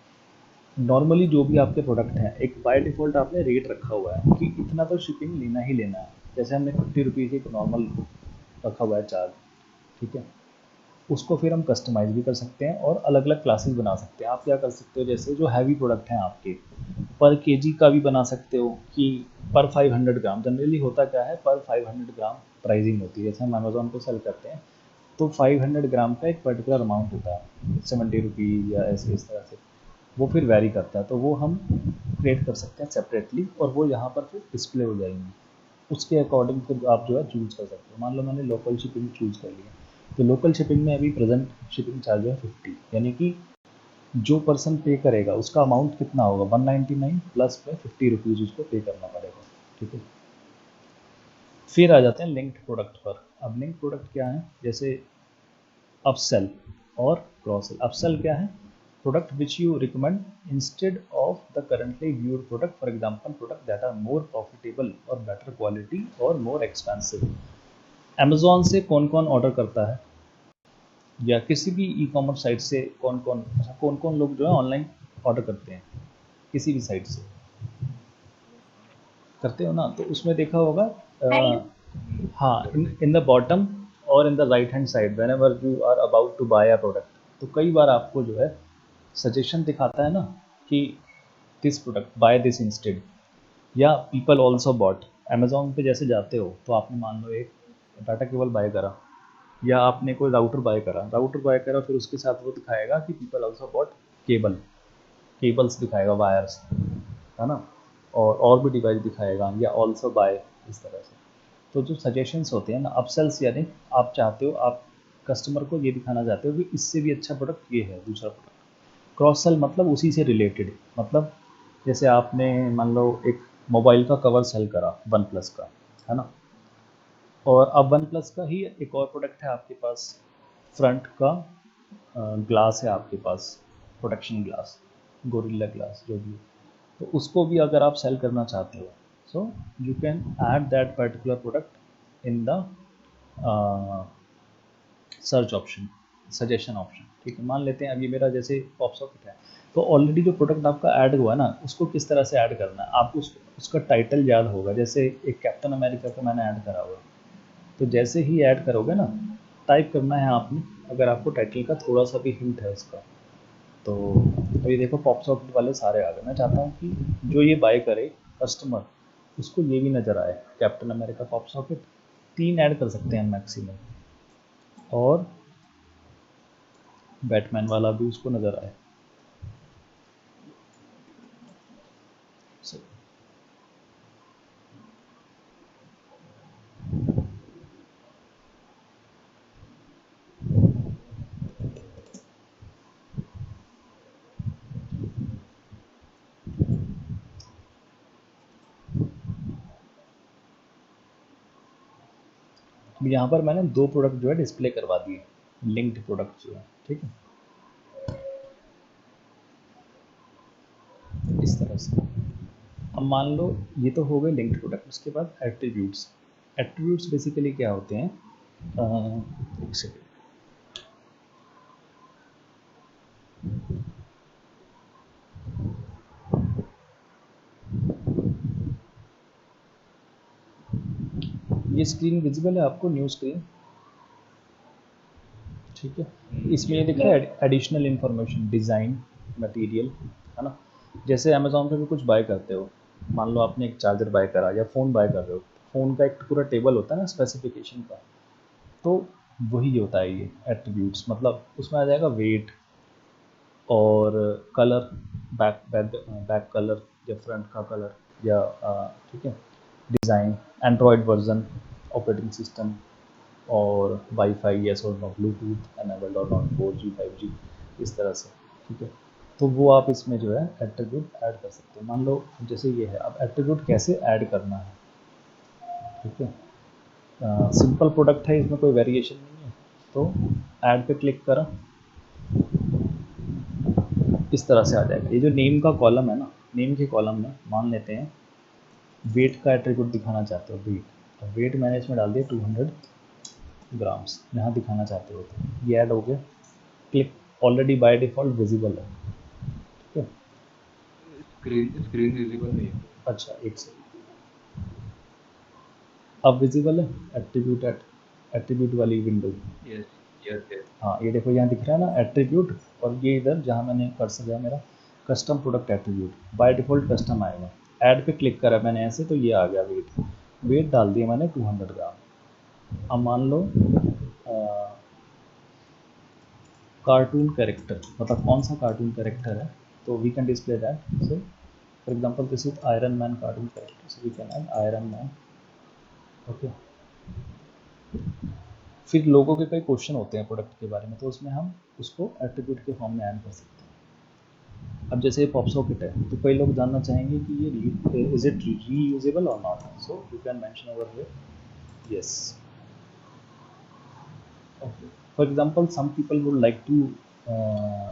नॉर्मली जो भी आपके प्रोडक्ट हैं, एक बाय डिफ़ॉल्ट आपने रेट रखा हुआ है कि इतना तो शिपिंग लेना ही लेना है। जैसे हमने 50 रुपीज़ एक नॉर्मल रखा हुआ है चार्ज, ठीक है। उसको फिर हम कस्टमाइज़ भी कर सकते हैं और अलग अलग क्लासेस बना सकते हैं। आप क्या कर सकते हो, जैसे जो हैवी प्रोडक्ट हैं आपके, पर केजी का भी बना सकते हो कि पर 500 ग्राम। जनरली होता क्या है, पर 500 ग्राम प्राइसिंग होती है। जैसे हम अमेजोन पे सेल करते हैं तो 500 ग्राम का एक पर्टिकुलर अमाउंट होता है, 70 रुपीज़ या ऐसे इस तरह से, वो फिर वैरी करता है। तो वो हम क्रिएट कर सकते हैं सेपरेटली, और वो यहाँ पर फिर डिस्प्ले हो जाएंगी। उसके अकॉर्डिंग फिर आप जो है चूज़ कर सकते हो। मान लो मैंने लोकल शिपिंग चूज़ कर लिया, तो लोकल शिपिंग में अभी प्रेजेंट शिपिंग चार्ज है 50, यानी कि जो पर्सन पे करेगा उसका अमाउंट कितना होगा, 199 प्लस में 50 रुपीज़ उसको पे करना पड़ेगा, ठीक है। फिर आ जाते हैं लिंक्ड प्रोडक्ट पर। अब लिंक प्रोडक्ट क्या है, जैसे अपसेल और क्रॉस सेल। अपसेल क्या है, product which you recommend instead of the currently viewed product, for example product that are more profitable और बेटर क्वालिटी और मोर एक्सपेंसिव। अमेजोन से कौन कौन ऑर्डर करता है, या किसी भी ई कॉमर्स साइट से कौन कौन लोग जो है ऑनलाइन ऑर्डर करते हैं किसी भी साइट से, करते हो ना, तो उसमें देखा होगा I हाँ, इन द बॉटम और in the right hand side, whenever you are about to buy a product, तो कई बार आपको जो है सजेशन दिखाता है ना कि this product buy this instead, या पीपल ऑल्सो बॉट। अमेजोन पे जैसे जाते हो तो आपने मान लो एक डाटा केबल बाय करा, या आपने कोई राउटर बाय करा, फिर उसके साथ वो दिखाएगा कि पीपल ऑल्सो बॉट केबल्स दिखाएगा, वायर्स, है ना, और भी डिवाइस दिखाएगा, या ऑल्सो बाय, इस तरह से। तो जो सजेशंस होते हैं ना, अपसेल्स, यानी आप चाहते हो, आप कस्टमर को ये दिखाना चाहते हो कि इससे भी अच्छा प्रोडक्ट ये है, दूसरा प्रोडक्ट। क्रॉस सेल मतलब उसी से रिलेटेड, मतलब जैसे आपने मान लो एक मोबाइल का कवर सेल करा वन प्लस का, है ना, और अब वन प्लस का ही एक और प्रोडक्ट है आपके पास, फ्रंट का ग्लास है आपके पास, प्रोटेक्शन ग्लास, गोरिल्ला ग्लास जो भी, तो उसको भी अगर आप सेल करना चाहते हो, so you can add that particular product in the search option, suggestion option. ठीक है, मान लेते हैं अभी मेरा जैसे पॉप सॉकेट है, तो ऑलरेडी जो प्रोडक्ट आपका ऐड हुआ ना, उसको किस तरह से ऐड करना है आपको, उसका टाइटल याद होगा। जैसे एक कैप्टन अमेरिका का मैंने ऐड करा हुआ, तो जैसे ही ऐड करोगे ना, टाइप करना है आपने, अगर आपको टाइटल का थोड़ा सा भी हिंट है उसका, तो ये देखो पॉप सॉकेट वाले सारे आ गए। मैं चाहता हूँ कि जो ये बाय करे कस्टमर, उसको ये भी नज़र आए, captain America pop socket 3 add कर सकते हैं मैक्सिमम, और बैटमैन वाला भी उसको नज़र आए। So, अब यहाँ पर मैंने 2 प्रोडक्ट जो है डिस्प्ले करवा दिए, लिंक्ड प्रोडक्ट जो है, ठीक है, इस तरह से। अब मान लो ये तो हो गए लिंक्ड प्रोडक्ट, उसके बाद एट्रीब्यूट्स। एट्रीब्यूट्स बेसिकली क्या होते हैं, एक सेकेंड, ये स्क्रीन विजिबल है आपको, न्यू स्क्रीन, ठीक है। इसमें ये दिख रहा है एडिशनल इन्फॉर्मेशन, डिज़ाइन, मटेरियल, है ना। जैसे अमेजोन पे भी कुछ बाय करते हो, मान लो आपने एक चार्जर बाय करा या फ़ोन बाय कर रहे हो, फ़ोन का एक पूरा टेबल होता है ना स्पेसिफिकेशन का, तो वही होता है ये एट्रीब्यूट्स। मतलब उसमें आ जाएगा वेट और कलर, बैक कलर या फ्रंट का कलर, या ठीक है, design, Android version, operating system, और वाईफाई यस और नो, ब्लूटूथ एनेबल्ड और नॉट, 4G 5G, इस तरह से, ठीक है। तो वो आप इसमें जो है एट्रीब्यूट ऐड कर सकते हो। मान लो जैसे ये है, अब एट्रीब्यूट कैसे ऐड करना है, ठीक है। सिंपल प्रोडक्ट है, इसमें कोई वेरिएशन नहीं है, तो ऐड पे क्लिक करा, इस तरह से आ जाएगा। ये जो नेम का कॉलम है ना, नेम के कॉलम में मान लेते हैं वेट का एट्रीब्यूट दिखाना चाहते हो, वेट, तो वेट मैंने इसमें डाल दिया 200 ग्राम्स, यहाँ दिखाना चाहते हो, तो ये ऐड हो गया। Click, already by default visible है, ठीक है। स्क्रीन विजिबल नहीं है। अच्छा, एक सेकंड, अब विजिबल है एट्रीब्यूट, एट्रीब्यूट वाली विंडो। Yes yes yes. हाँ, ये देखो यहाँ दिख रहा है ना एट्रीब्यूट, और ये इधर जहाँ मैंने कर्सर है मेरा, custom product attribute, by default custom आएगा। ऐड पे क्लिक करा मैंने ऐसे, तो ये आ गया वेट, वेट डाल दिया मैंने 200 ग्राम। अब मान लो कार्टून कैरेक्टर, मतलब कौन सा कार्टून कैरेक्टर है, तो we can display that. So for example this is Iron Man cartoon character, so we can add Iron Man, okay. फिर लोगों के कई क्वेश्चन होते हैं प्रोडक्ट के बारे में, तो उसमें हम उसको एट्रीब्यूट के फॉर्म में ऐड कर सकते हैं। अब जैसे पॉप सॉकेट है, तो कई लोग जानना चाहेंगे कि ये इज इट रीयूजेबल और not, so you can mention over here yes, okay. For example, some people would like to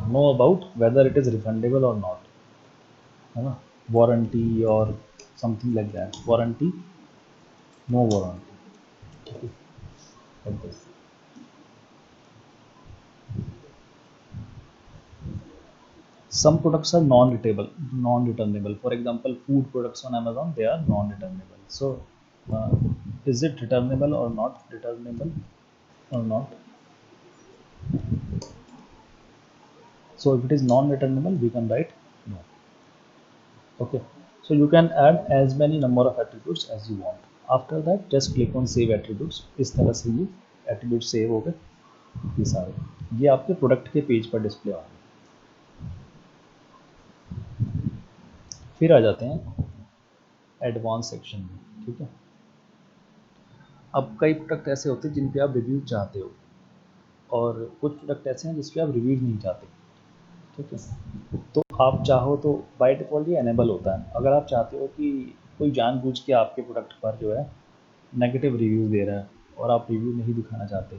know about whether it is refundable or not, है ना, warranty or something like that, warranty, no warranty, okay, like this. Some products are non-returnable. For example, food products on Amazon, they are non-returnable. So, uh, is it returnable or not? Returnable or not? So if it is non-returnable, we can write no. Okay, so you can add as many number of attributes as you want. After that just click on save attributes. इस तरह से ये attributes save हो गए। ये सारे ये आपके प्रोडक्ट के पेज पर डिस्प्ले होंगे। फिर आ जाते हैं एडवांस सेक्शन में। ठीक है, अब कई प्रोडक्ट ऐसे होते हैं जिन पे आप रिव्यू चाहते हो और कुछ प्रोडक्ट ऐसे हैं जिस पे आप रिव्यू नहीं चाहते। ठीक है, तो आप चाहो तो बाय डिफ़ॉल्ट ये एनेबल होता है। अगर आप चाहते हो कि कोई जानबूझ के आपके प्रोडक्ट पर जो है नेगेटिव रिव्यू दे रहा है और आप रिव्यू नहीं दिखाना चाहते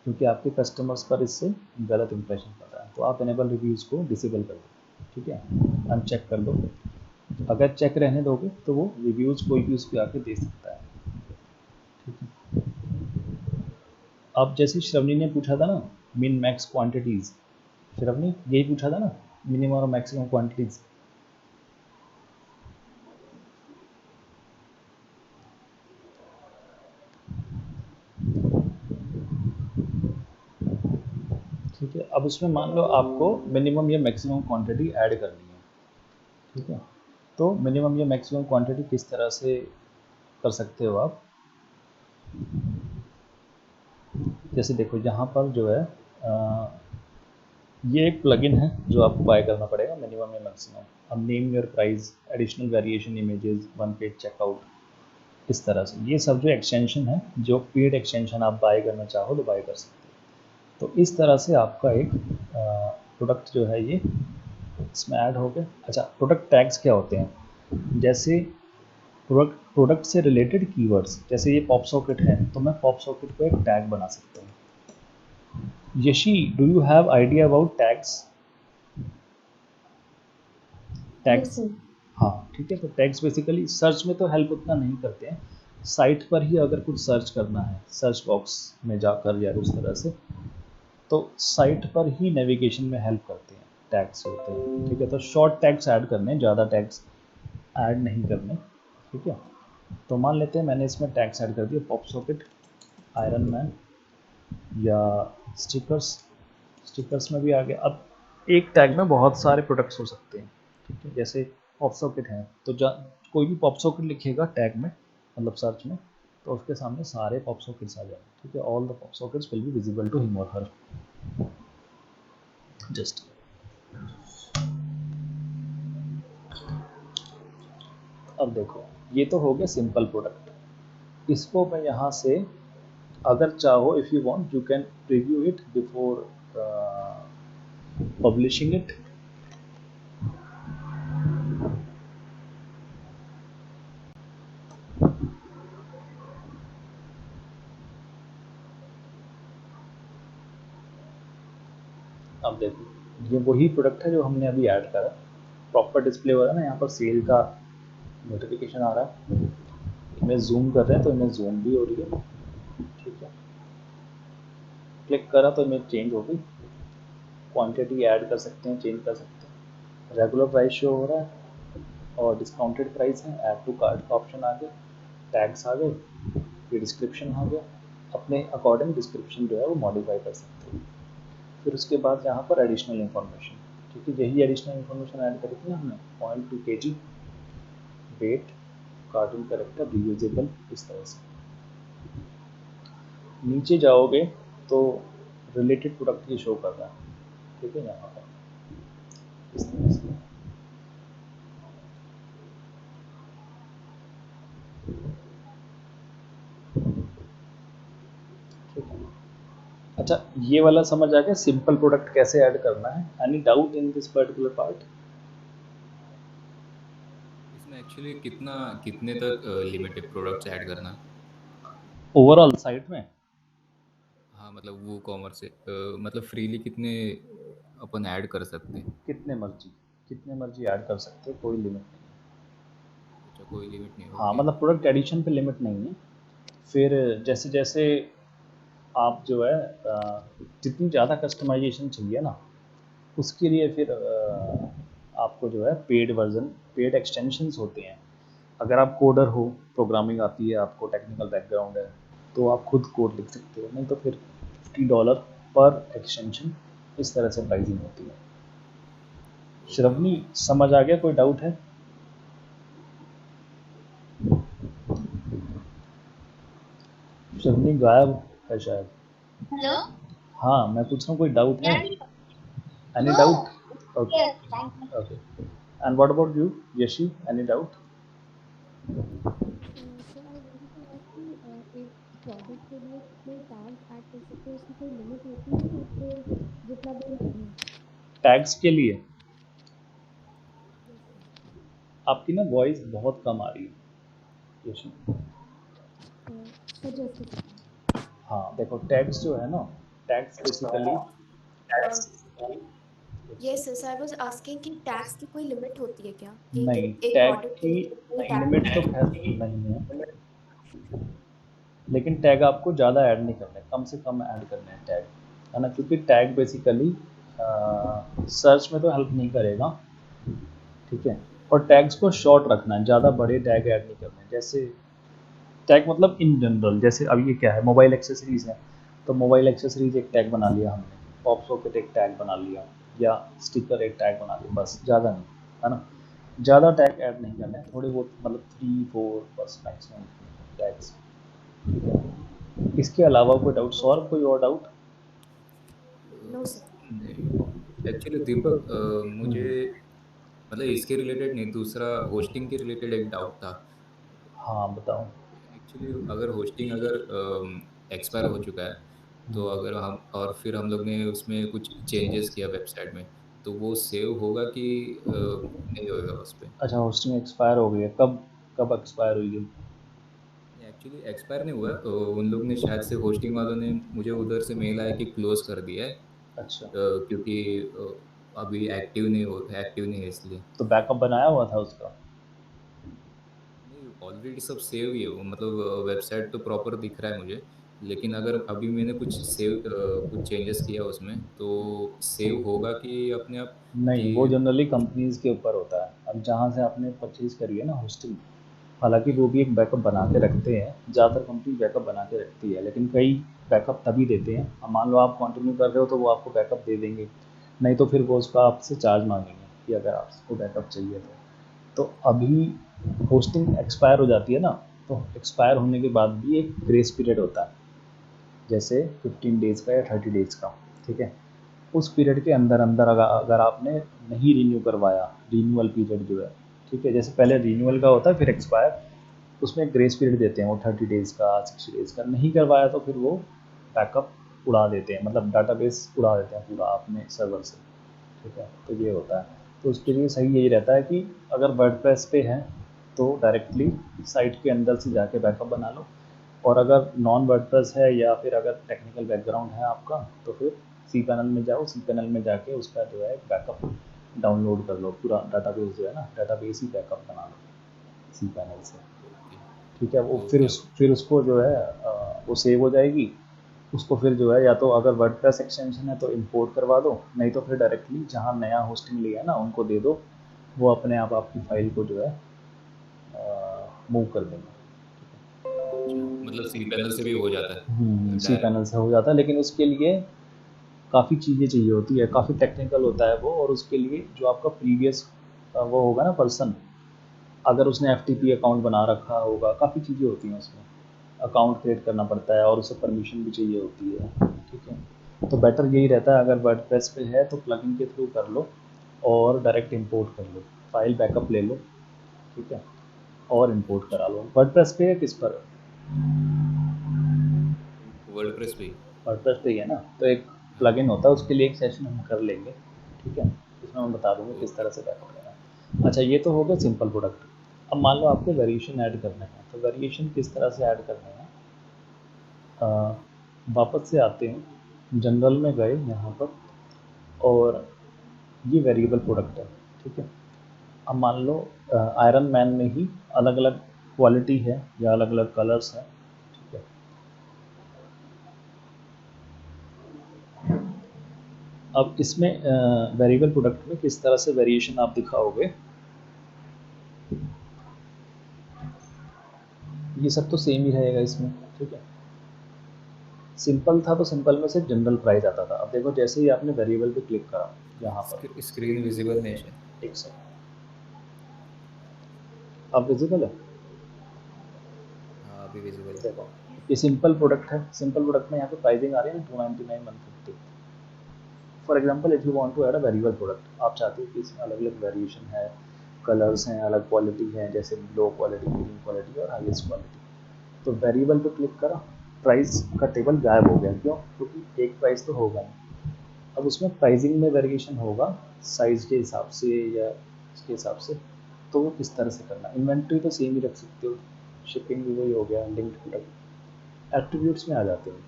क्योंकि आपके कस्टमर्स पर इससे गलत इंप्रेशन पड़ रहा है, तो आप एनेबल रिव्यूज़ को डिसेबल कर दो। ठीक है, अनचेक कर दो। अगर चेक रहने दोगे तो वो रिव्यूज़ कोई भी उस पर आके दे सकता है। ठीक है, अब जैसे श्रवणी ने पूछा था ना मिन मैक्स क्वांटिटीज़, श्रवणी यही पूछा था ना, मिनिमम और मैक्सिमम क्वांटिटीज़। ठीक है, अब उसमें मान लो आपको मिनिमम या मैक्सिमम क्वांटिटी ऐड करनी है। ठीक है, तो मिनिमम या मैक्सिमम क्वांटिटी किस तरह से कर सकते हो आप। जैसे देखो यहाँ पर जो है ये एक प्लगइन है जो आपको बाय करना पड़ेगा मिनिमम या मैक्सिमम। अब name your price, additional variation images, one page checkout, इस तरह से ये सब जो एक्सटेंशन है, जो पेड एक्सटेंशन आप बाय करना चाहो तो बाय कर सकते हो। तो इस तरह से आपका एक प्रोडक्ट जो है ये इसमें ऐड हो गया। अच्छा, प्रोडक्ट टैग्स क्या होते हैं? जैसे प्रोडक्ट से रिलेटेड कीवर्ड्स, जैसे ये पॉप सॉकेट है तो मैं पॉप सॉकेट को एक टैग बना सकता हूँ। Yeshi, do you have idea about tags? Tags, हाँ ठीक है। तो टैग्स बेसिकली सर्च में तो हेल्प उतना नहीं करते हैं, साइट पर ही अगर कुछ सर्च करना है सर्च बॉक्स में जाकर या उस तरह से, तो साइट पर ही नेविगेशन में हेल्प करते हैं टैग्स होते हैं। ठीक है, तो शॉर्ट टैग्स ऐड करने, ज़्यादा टैग्स ऐड नहीं करने। ठीक है, तो मान लेते हैं मैंने इसमें टैग्स ऐड कर दिया पॉप सॉकेट, आयरन मैन या स्टिकर्स। स्टिकर्स में भी आ गया। अब एक टैग में बहुत सारे प्रोडक्ट्स हो सकते हैं। ठीक है, जैसे पॉप सॉकेट है तो कोई भी पॉप सॉकेट लिखिएगा टैग में, मतलब सर्च में, तो उसके सामने सारे पॉप सॉकेट्स आ जाएंगे। ठीक है, all the pop sockets will be visible to him और हर। जस्ट अब देखो ये तो हो गया सिंपल प्रोडक्ट। इसको मैं यहाँ से अगर चाहो, if you want you can preview it before publishing it. अब देखो ये वही प्रोडक्ट है जो हमने अभी ऐड करा, प्रॉपर डिस्प्ले हो रहा है ना, यहाँ पर सेल का नोटिफिकेशन आ रहा है। इमेज जूम कर रहे हैं तो इमेज जूम भी हो रही है। ठीक है, क्लिक करा तो इमेज चेंज हो गई। क्वांटिटी ऐड कर सकते हैं, चेंज कर सकते हैं। रेगुलर प्राइस शो हो रहा है और डिस्काउंटेड प्राइस है। ऐड टू कार्ट का ऑप्शन आ गया, टैग्स आ गए, फिर डिस्क्रिप्शन आ गया। अपने अकॉर्डिंग डिस्क्रिप्शन जो है वो मॉडिफाई कर सकते हैं। फिर उसके बाद यहाँ पर एडिशनल इन्फॉर्मेशन, ठीक है, यही एडिशनल इन्फॉर्मेशन ऐड करी थी ना हमने, 0.2 kg, weight, cartoon character, reusable, इस तरह से। नीचे जाओगे तो रिलेटेड प्रोडक्ट ये शो कर रहा है। ठीक है, यहाँ पर इस तरह से। ठीक है, अच्छा ये वाला समझ आ गया सिंपल प्रोडक्ट कैसे ऐड करना है। Any doubt in this particular part? इसमें एक्चुअली कितने तक लिमिटेड प्रोडक्ट्स ऐड करना है? ओवरऑल साइट में हाँ मतलब वो कॉमर्स से मतलब फ्रीली कितने अपन ऐड कर सकते हैं? कितने मर्जी ऐड कर सकते हो, कोई लिमिट नहीं है। अच्छा, कोई लिमिट नहीं, हाँ ओके। मतलब प्रोडक्ट एडिशन पे लिमिट नहीं है। फिर जैसे जैसे आप जो है जितनी ज़्यादा कस्टमाइजेशन चाहिए ना, उसके लिए फिर आपको जो है पेड वर्जन, पेड एक्सटेंशंस होते हैं। अगर आप कोडर हो, प्रोग्रामिंग आती है आपको, टेक्निकल बैकग्राउंड है, तो आप खुद कोड लिख सकते हो। नहीं तो फिर $50 पर एक्सटेंशन, इस तरह से प्राइसिंग होती है। श्रवणी समझ आ गया? कोई डाउट है? श्रवणी गायब है शायद। हेलो हाँ, मैं पूछ रहा हूँ कोई डाउट है? Any no doubt? Okay yes thank you okay. And what about you Yashi, any doubt? Sir I wanted to ask कि एक प्रोडक्ट के लिए कितने टैग्स ऐड कर सकते हैं, उसकी कोई लिमिट होती है या फिर जितना भी हम टैग्स के लिए यस सर आपकी ना वॉइस बहुत कम आ रही है Yeshi. Sir just a second हाँ देखो, टैग्स जो है ना, tags basically yes sir, I was asking कि टैक्स की कोई लिमिट होती है क्या, कि नहीं, एक टैग प्रोडक्ट के की लिए कितने लिमिट तो टैक्स? खैर नहीं है, लेकिन टैग आपको ज़्यादा ऐड नहीं करने, कम से कम ऐड करने हैं टैग, है ना, क्योंकि टैग बेसिकली सर्च में तो हेल्प नहीं करेगा, ठीक है। और टैग्स को शॉर्ट रखना है, ज़्यादा बड़े टैग ऐड नहीं करने। जैसे टैग मतलब इन जनरल, जैसे अब ये क्या है, मोबाइल एक्सेसरीज है, तो मोबाइल एक्सेसरीज एक टैग बना लिया हमने, पॉप सॉकेट एक टैग बना लिया, या स्टिकर एक टैग बना लिया, बस, ज़्यादा नहीं, है ना। ज़्यादा टैग ऐड नहीं करना है, थोड़े बहुत, मतलब 3-4 बस मैक्सिमम टैग्स, ठीक है। इसके अलावा कोई डाउट, सौरभ कोई और डाउट? No sir. नहीं एक्चुअली दीपक, मुझे मतलब इसके रिलेटेड नहीं, दूसरा होस्टिंग के रिलेटेड एक डाउट था। हाँ बताओ। एक्चुअली अगर होस्टिंग अगर एक्सपायर हो चुका है, तो अगर हम और फिर हम लोग ने उसमें कुछ चेंजेस किया वेबसाइट में, तो वो सेव होगा कि नहीं होगा उस पे? अच्छा, होस्टिंग एक्सपायर हो गई है, कब कब एक्सपायर हुई है? एक्चुअली एक्सपायर नहीं हुआ है, उन लोग ने शायद से, होस्टिंग वालों ने मुझे उधर से मेल आया कि क्लोज कर दिया है, अच्छा, क्योंकि अभी एक्टिव नहीं है इसलिए। तो बैकअप बनाया हुआ था उसका? नहीं, ऑलरेडी सब सेव ही है वो, मतलब वेबसाइट तो प्रॉपर दिख रहा है मुझे, लेकिन अगर अभी मैंने कुछ चेंजेस किया उसमें, तो सेव होगा कि अपने आप कि? नहीं, वो जनरली कंपनीज के ऊपर होता है। अब जहाँ से आपने परचेज करी है ना होस्टिंग, हालांकि वो भी एक बैकअप बना के रखते हैं, ज़्यादातर कंपनी बैकअप बना के रखती है, लेकिन कई बैकअप तभी देते हैं, अब मान लो आप कंटिन्यू कर रहे हो तो वो आपको बैकअप दे देंगे, नहीं तो फिर वो उसका आपसे चार्ज मांगेंगे कि अगर आपको बैकअप चाहिए तो अभी होस्टिंग एक्सपायर हो जाती है ना, तो एक्सपायर होने के बाद भी एक ग्रेस पीरियड होता है, जैसे 15 डेज़ का या 30 डेज़ का, ठीक है। उस पीरियड के अंदर अंदर अगर अगर आपने नहीं रिन्यू करवाया, रिन्यूअल पीरियड जो है, ठीक है, जैसे पहले रिन्यूअल का होता है फिर एक्सपायर, उसमें एक ग्रेस पीरियड देते हैं वो 30 डेज़ का, 60 डेज़ का, नहीं करवाया तो फिर वो बैकअप उड़ा देते हैं, मतलब डाटाबेस उड़ा देते हैं पूरा अपने सर्वर से, ठीक है। तो ये होता है, तो उसके लिए सही यही रहता है कि अगर वर्डप्रेस पे है तो डायरेक्टली साइट के अंदर से जाके बैकअप बना लो, और अगर नॉन वर्डप्रेस है या फिर अगर टेक्निकल बैकग्राउंड है आपका, तो फिर सी पैनल में जाओ, सी पैनल में जाके उसका जो है बैकअप डाउनलोड कर लो, पूरा डाटाबेस जो है ना, डाटाबेस ही बैकअप बना लो सी पैनल से, ओके ठीक है। वो ओके फिर उसको जो है वो सेव हो जाएगी, उसको फिर जो है या तो अगर वर्डप्रेस एक्सटेंशन है तो इंपोर्ट करवा दो, नहीं तो फिर डायरेक्टली जहाँ नया होस्टिंग लिया है ना उनको दे दो, वो अपने आप आपकी फाइल को जो है मूव कर देंगे। अच्छा, मतलब सी पैनल से भी हो जाता है सी डायरेक्ट? पैनल से हो जाता है, लेकिन उसके लिए काफ़ी चीज़ें चाहिए होती है, काफ़ी टेक्निकल होता है वो, और उसके लिए जो आपका प्रीवियस वो होगा ना पर्सन, अगर उसने एफ अकाउंट बना रखा होगा, काफ़ी चीज़ें होती हैं उसमें, अकाउंट क्रिएट करना पड़ता है और उसे परमिशन भी चाहिए होती है, ठीक है। तो बेटर यही रहता है, अगर वर्डप्रेस पे है तो प्लगइन के थ्रू कर लो और डायरेक्ट इंपोर्ट कर लो, फाइल बैकअप ले लो, ठीक है, और इंपोर्ट करा लो। वर्डप्रेस पे है किस पर? वर्डप्रेस पे ही? वर्डप्रेस पे ही है ना, तो एक हाँ। प्लगइन होता है, उसके लिए एक सेशन हम कर लेंगे, ठीक है, उसमें मैं बता दूंगा किस ओके। तरह से बैकअप लेना है। अच्छा, ये तो हो गया सिंपल प्रोडक्ट। अब मान लो आपको वेरिएशन ऐड करना है, तो वेरिएशन किस तरह से ऐड करना है? वापस से आते हैं, जनरल में गए यहाँ पर, और ये वेरिएबल प्रोडक्ट है, ठीक है। अब मान लो आयरन मैन में ही अलग अलग क्वालिटी है या अलग अलग कलर्स हैं, ठीक है। अब इसमें वेरिएबल प्रोडक्ट में किस तरह से वेरिएशन आप दिखाओगे, ये सब तो सेम ही रहेगा इसमें, ठीक है। सिंपल था तो सिंपल में से जनरल प्राइस आता था। अब देखो जैसे ही आपने वेरिएबल पे क्लिक करा यहाँ पर, स्क्रीन विजिबल नहीं है। एक सेकंड, अब विजिबल है। हाँ अभी विजिबल है। देखो ये सिंपल प्रोडक्ट है, सिंपल प्रोडक्ट में यहाँ पे प्राइसिंग आ रही है 299 150। For example if you want to add a variable product, आप चाहते हो कि इसमें अलग अलग वेरिएशन है, कलर्स हैं, अलग क्वालिटी है, जैसे लो क्वालिटी, मीडियम क्वालिटी और हाईएस्ट क्वालिटी। तो वेरिएबल पे क्लिक करा, प्राइस का टेबल गायब हो गया। क्यों? क्योंकि एक प्राइस तो होगा नहीं। अब उसमें प्राइसिंग में वेरिएशन होगा साइज के हिसाब से या इसके हिसाब से। तो वो किस तरह से करना, इन्वेंट्री तो सेम ही रख सकते हो, शिपिंग भी वही हो गया, लिंक्ड प्रोडक्ट, एट्रीब्यूट्स में आ जाते हैं।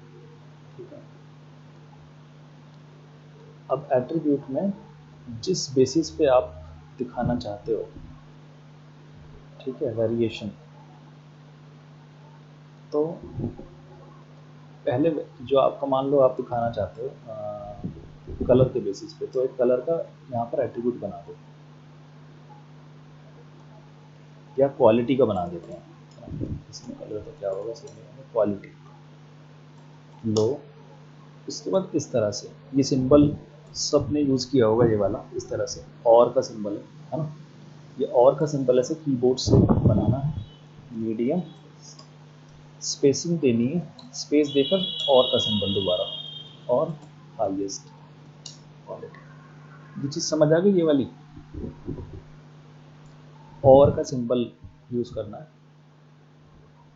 ठीक है, अब एट्रीब्यूट में जिस बेसिस पे आप दिखाना चाहते हो, ठीक है, वेरिएशन, तो पहले जो आपका मान लो आप दिखाना चाहते हो कलर के बेसिस पे, तो एक कलर का यहाँ पर एट्रीब्यूट बना दो, या क्वालिटी का बना देते हैं। इसमें कलर तो क्या होगा, क्वालिटी लो। इसके बाद इस तरह से ये सिंबल सबने यूज़ किया होगा, ये वाला इस तरह से और का सिंबल है ना। ये और का सिंबल ऐसे कीबोर्ड से बनाना है, मीडियम स्पेसिंग देनी है, स्पेस देकर और का सिंबल दोबारा, और हाईएस्ट क्वालिटी। ये चीज़ समझ आ गई ये वाली, और का सिंबल यूज़ करना है।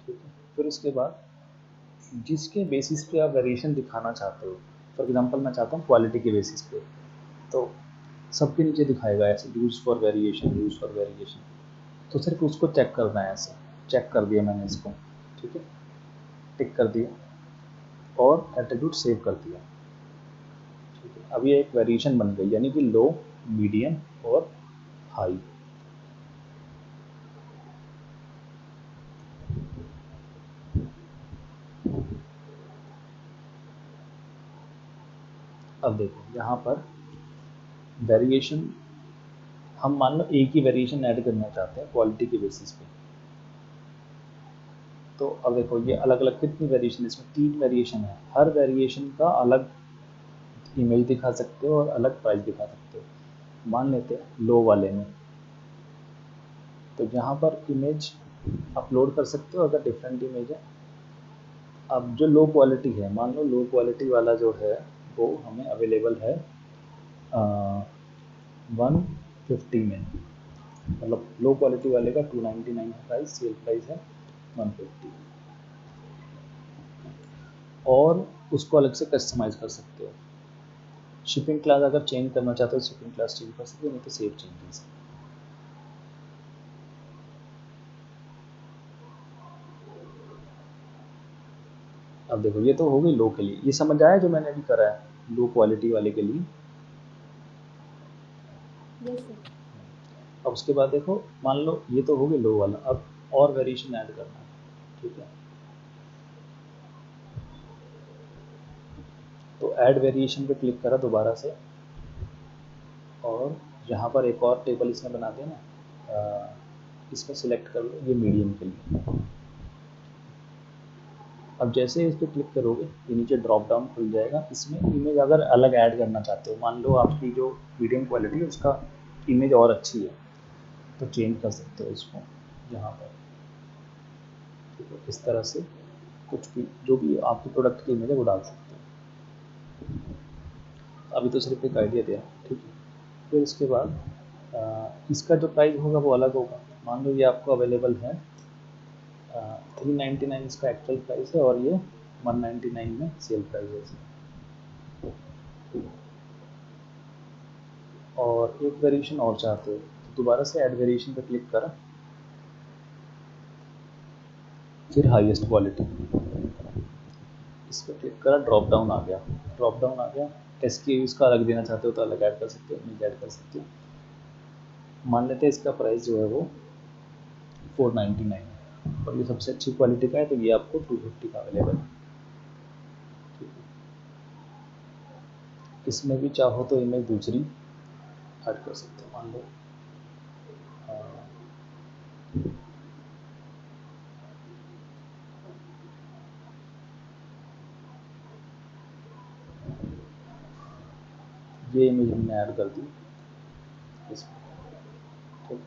ठीक है, फिर उसके बाद जिसके बेसिस पे आप वेरिएशन दिखाना चाहते हो, फॉर एग्जांपल मैं चाहता हूँ क्वालिटी के बेसिस पे, तो सबके नीचे दिखाएगा ऐसे use for variation, use for variation. तो सिर्फ उसको चेक करना है, ऐसे चेक कर दिया मैंने इसको, ठीक है, टिक कर दिया और एट्रीब्यूट सेव कर दिया। ठीक है, अब ये एक वेरिएशन बन गई, यानी कि लो, मीडियम और हाई। अब देखो यहाँ पर वेरिएशन, हम मान लो एक ही वेरिएशन ऐड करना चाहते हैं क्वालिटी के बेसिस पे। तो अब देखो ये अलग अलग कितनी वेरिएशन, इसमें 3 वेरिएशन है, हर वेरिएशन का अलग इमेज दिखा सकते हो और अलग प्राइस दिखा सकते हो। मान लेते हैं लो वाले में, तो यहाँ पर इमेज अपलोड कर सकते हो अगर डिफरेंट इमेज है। अब जो लो क्वालिटी है, मान लो लो क्वालिटी वाला जो है वो हमें अवेलेबल है 150 में, मतलब लो क्वालिटी वाले का 299 प्राइस, सेल प्राइस है 150, और उसको अलग से कस्टमाइज़ कर सकते हो। शिपिंग क्लास अगर चेंज करना चाहते हो शिपिंग क्लास चेंज कर सकते हो, नहीं तो सेव चेंजेस। अब देखो ये तो हो गई लो के लिए, ये समझ आया जो मैंने अभी करा है लो क्वालिटी वाले के लिए। Yes sir. अब उसके बाद देखो मान लो ये तो हो गई लो वाला, अब और वेरिएशन ऐड करना है। ठीक है, तो ऐड वेरिएशन पे क्लिक करा दोबारा से, और यहाँ पर एक और टेबल इसमें बना देना, इसमें सिलेक्ट कर लो ये मीडियम के लिए। अब जैसे ही इस पर क्लिक करोगे ये नीचे ड्रॉप डाउन खुल जाएगा, इसमें इमेज अगर अलग ऐड करना चाहते हो, मान लो आपकी जो मीडियम क्वालिटी है उसका इमेज और अच्छी है, तो चेंज कर सकते हो इसको यहाँ पर। ठीक है, इस तरह से कुछ भी जो भी आपके प्रोडक्ट की इमेज है वो डाल सकते हो। अभी तो सिर्फ एक आइडिया दिया, ठीक है। फिर इसके बाद इसका जो प्राइस होगा वो अलग होगा। मान लो ये आपको अवेलेबल है 399 इसका एक्चुअल प्राइस है, और ये 199 में सेल प्राइस है इसका। और एक वेरिएशन और चाहते हो तो दोबारा से ऐड वेरिएशन पे क्लिक करा, फिर हाईएस्ट क्वालिटी इस पर क्लिक करा, ड्रॉप डाउन आ गया, ड्रॉप डाउन आ गया। एसक्यूज़ का अलग देना चाहते हो तो अलग ऐड कर सकते हो, इमेज ऐड कर सकते हो। मान लेते हैं इसका प्राइस जो है वो 499 है, और ये सबसे अच्छी क्वालिटी का है, तो ये आपको 250 का अवेलेबल है। ठीक है, इसमें भी चाहो तो इमेज दूसरी ऐड कर सकते हो। मान लो ये इमेज हमने ऐड कर दी इसमें, ठीक।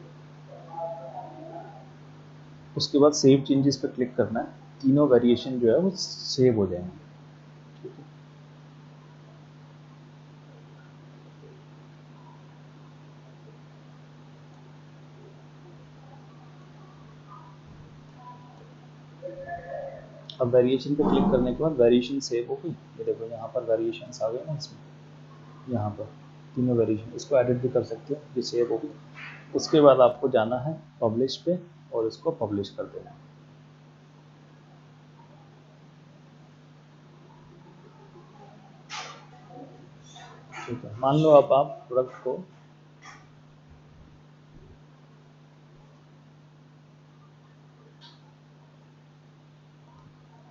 उसके बाद सेव चेंजेस पर क्लिक करना है, तीनों वेरिएशन जो है वो सेव हो जाएंगे, ठीक है। अब वेरिएशन पे क्लिक करने के बाद वेरिएशन सेव हो गई, ये देखो यहाँ पर वेरिएशंस आ गए ना इसमें, यहाँ पर तीनों वेरिएशन, इसको एडिट भी कर सकते हो, ये सेव हो गई। उसके बाद आपको जाना है पब्लिश पे और इसको पब्लिश कर देना है, ठीक है। मान लो अब आप प्रोडक्ट को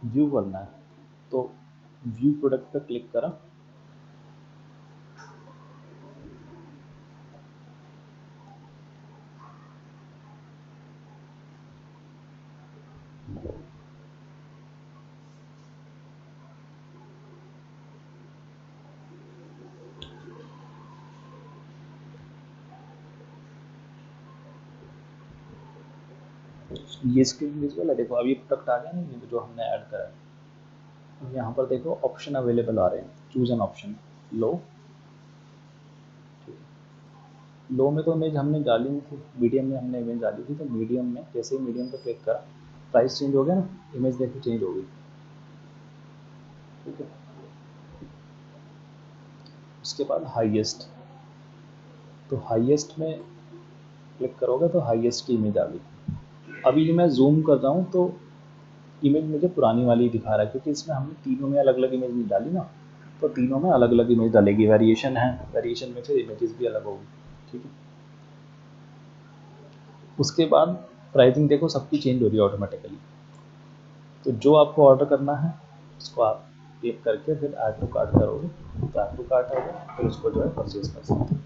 व्यू करना है, तो व्यू प्रोडक्ट पे क्लिक करा, ये स्क्रीन विजुअल है, देखो अभी प्रोडक्ट आ गया ना, ये जो हमने ऐड करा है। यहाँ पर देखो ऑप्शन अवेलेबल आ रहे हैं, चूज एन ऑप्शन, लो, लो में तो इमेज हमने डाली नहीं थी, मीडियम में हमने इमेज डाली थी, तो मीडियम में जैसे ही मीडियम पे क्लिक करा, प्राइस चेंज हो गया ना, इमेज देखो चेंज हो गई, ठीक है। उसके बाद हाईएस्ट, तो हाईएस्ट में क्लिक करोगे तो हाईएस्ट की इमेज आ गई। अभी मैं जूम कर रहा हूँ तो इमेज मुझे पुरानी वाली दिखा रहा है, क्योंकि इसमें हमने तीनों में अलग अलग इमेज नहीं डाली ना, तो तीनों में अलग अलग इमेज डालेगी, वेरिएशन है, वेरिएशन में फिर इमेजेस भी अलग होगी, ठीक है। उसके बाद प्राइसिंग देखो सबकी चेंज हो रही है ऑटोमेटिकली, तो जो आपको ऑर्डर करना है उसको आप क्लिक करके फिर ऐड टू कार्ट करोगे, तो ऐड टू कार्ट आ गया, फिर उसको जो है परचेज कर सकते हैं।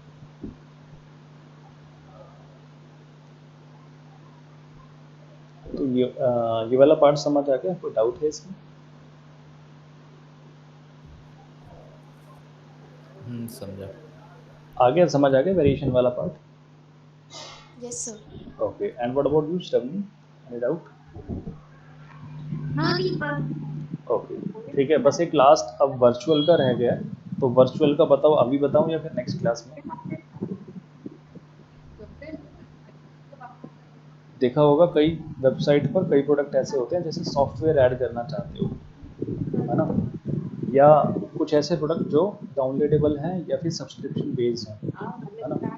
तो ये वाला पार्ट समझ आ गया, कोई डाउट है इसमें? समझा। आ गया, समझ आ गया वेरिएशन वाला part? Yes, sir. Okay, and what about you Shravani, any doubt? No Deepak. Okay, ठीक है। बस एक लास्ट अब वर्चुअल का रह गया है, तो वर्चुअल का बताओ, अभी बताऊं या फिर नेक्स्ट क्लास में? देखा होगा कई वेबसाइट पर कई प्रोडक्ट ऐसे होते हैं जैसे सॉफ्टवेयर ऐड करना चाहते हो, है ना, या कुछ ऐसे प्रोडक्ट जो डाउनलोडेबल हैं या फिर सब्सक्रिप्शन बेस्ड हैं, है ना,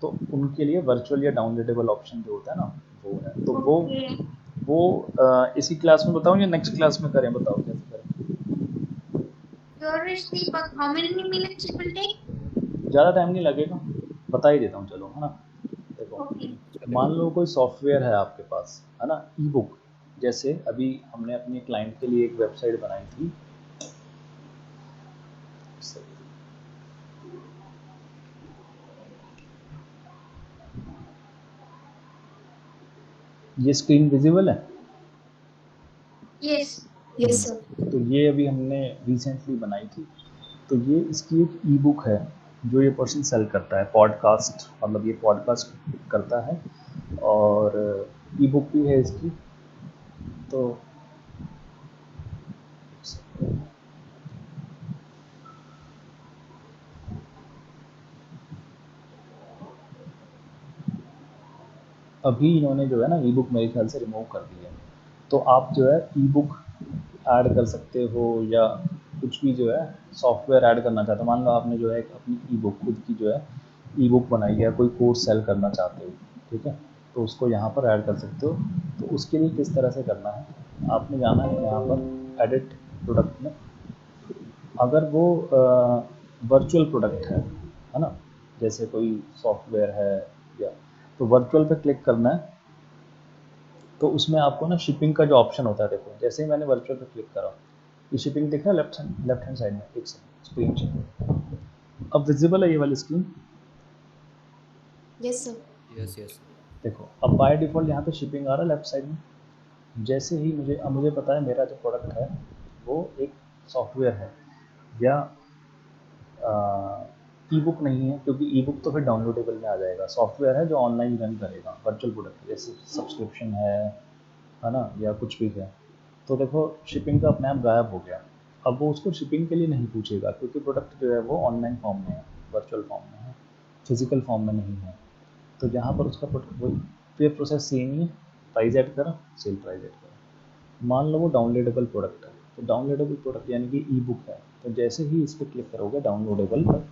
तो उनके लिए वर्चुअल या डाउनलोडेबल ऑप्शन जो होता है ना, वो है। तो ओके। वो इसी क्लास में बताऊं या नेक्स्ट क्लास में करें, बताओ कैसे करें? Your wish Deepak, how many minutes it will take? ज़्यादा टाइम नहीं लगेगा, बता ही देता हूँ, चलो, है ना। देखो, ओके। मान लो कोई सॉफ्टवेयर है आपके पास, है ना, ई बुक, जैसे अभी हमने अपने क्लाइंट के लिए एक वेबसाइट बनाई थी, ये स्क्रीन विजिबल है? यस। Yes, sir. तो ये अभी हमने रिसेंटली बनाई थी, तो ये इसकी एक ई बुक है जो ये पर्सन सेल करता है, पॉडकास्ट, मतलब ये पॉडकास्ट करता है, और ई बुक भी है इसकी। तो अभी इन्होंने जो है ना ई बुक मेरे ख्याल से रिमूव कर दी है, तो आप जो है ई बुक ऐड कर सकते हो, या कुछ भी जो है सॉफ्टवेयर ऐड करना चाहते हो, मान लो आपने जो है अपनी ई बुक खुद की जो है ई बुक बनाई है, कोई कोर्स सेल करना चाहते हो, ठीक है, तो उसको यहाँ पर ऐड कर सकते हो। तो उसके लिए किस तरह से करना है, आपने जाना है यहाँ पर एडिट प्रोडक्ट में, अगर वो वर्चुअल प्रोडक्ट है ना, जैसे कोई सॉफ्टवेयर है, या तो वर्चुअल पे क्लिक करना है, तो उसमें आपको ना शिपिंग का जो ऑप्शन होता है, देखो जैसे ही मैंने वर्चुअल पे क्लिक करा, ये शिपिंग दिख रहा है लेफ्ट हैंड साइड में, एक स्क्रीन शिपिंग, अब विजिबल है ये वाली screen? Yes, sir. Yes yes. देखो अब बाय डिफ़ॉल्ट यहाँ पे शिपिंग आ रहा है लेफ्ट साइड में, जैसे ही मुझे पता है मेरा जो प्रोडक्ट है वो एक सॉफ्टवेयर है, या ई बुक नहीं है, क्योंकि ई बुक तो फिर डाउनलोडेबल में आ जाएगा। सॉफ्टवेयर है जो ऑनलाइन रन करेगा, वर्चुअल प्रोडक्ट जैसे सब्सक्रिप्शन है ना, या कुछ भी है। तो देखो शिपिंग का अपने आप गायब हो गया। अब वो उसको शिपिंग के लिए नहीं पूछेगा, क्योंकि प्रोडक्ट जो है वो ऑनलाइन फॉर्म में है, वर्चुअल फॉर्म में है, फिजिकल फॉर्म में नहीं है। तो यहाँ पर उसका वही फिर प्रोसेस सेम ही है, प्राइस ऐड करा, सेल प्राइस ऐड करा। मान लो वो डाउनलोडेबल प्रोडक्ट है, तो डाउनलोडेबल प्रोडक्ट यानी कि ई बुक है, तो जैसे ही इस पर क्लिक करोगे डाउनलोडेबल पर,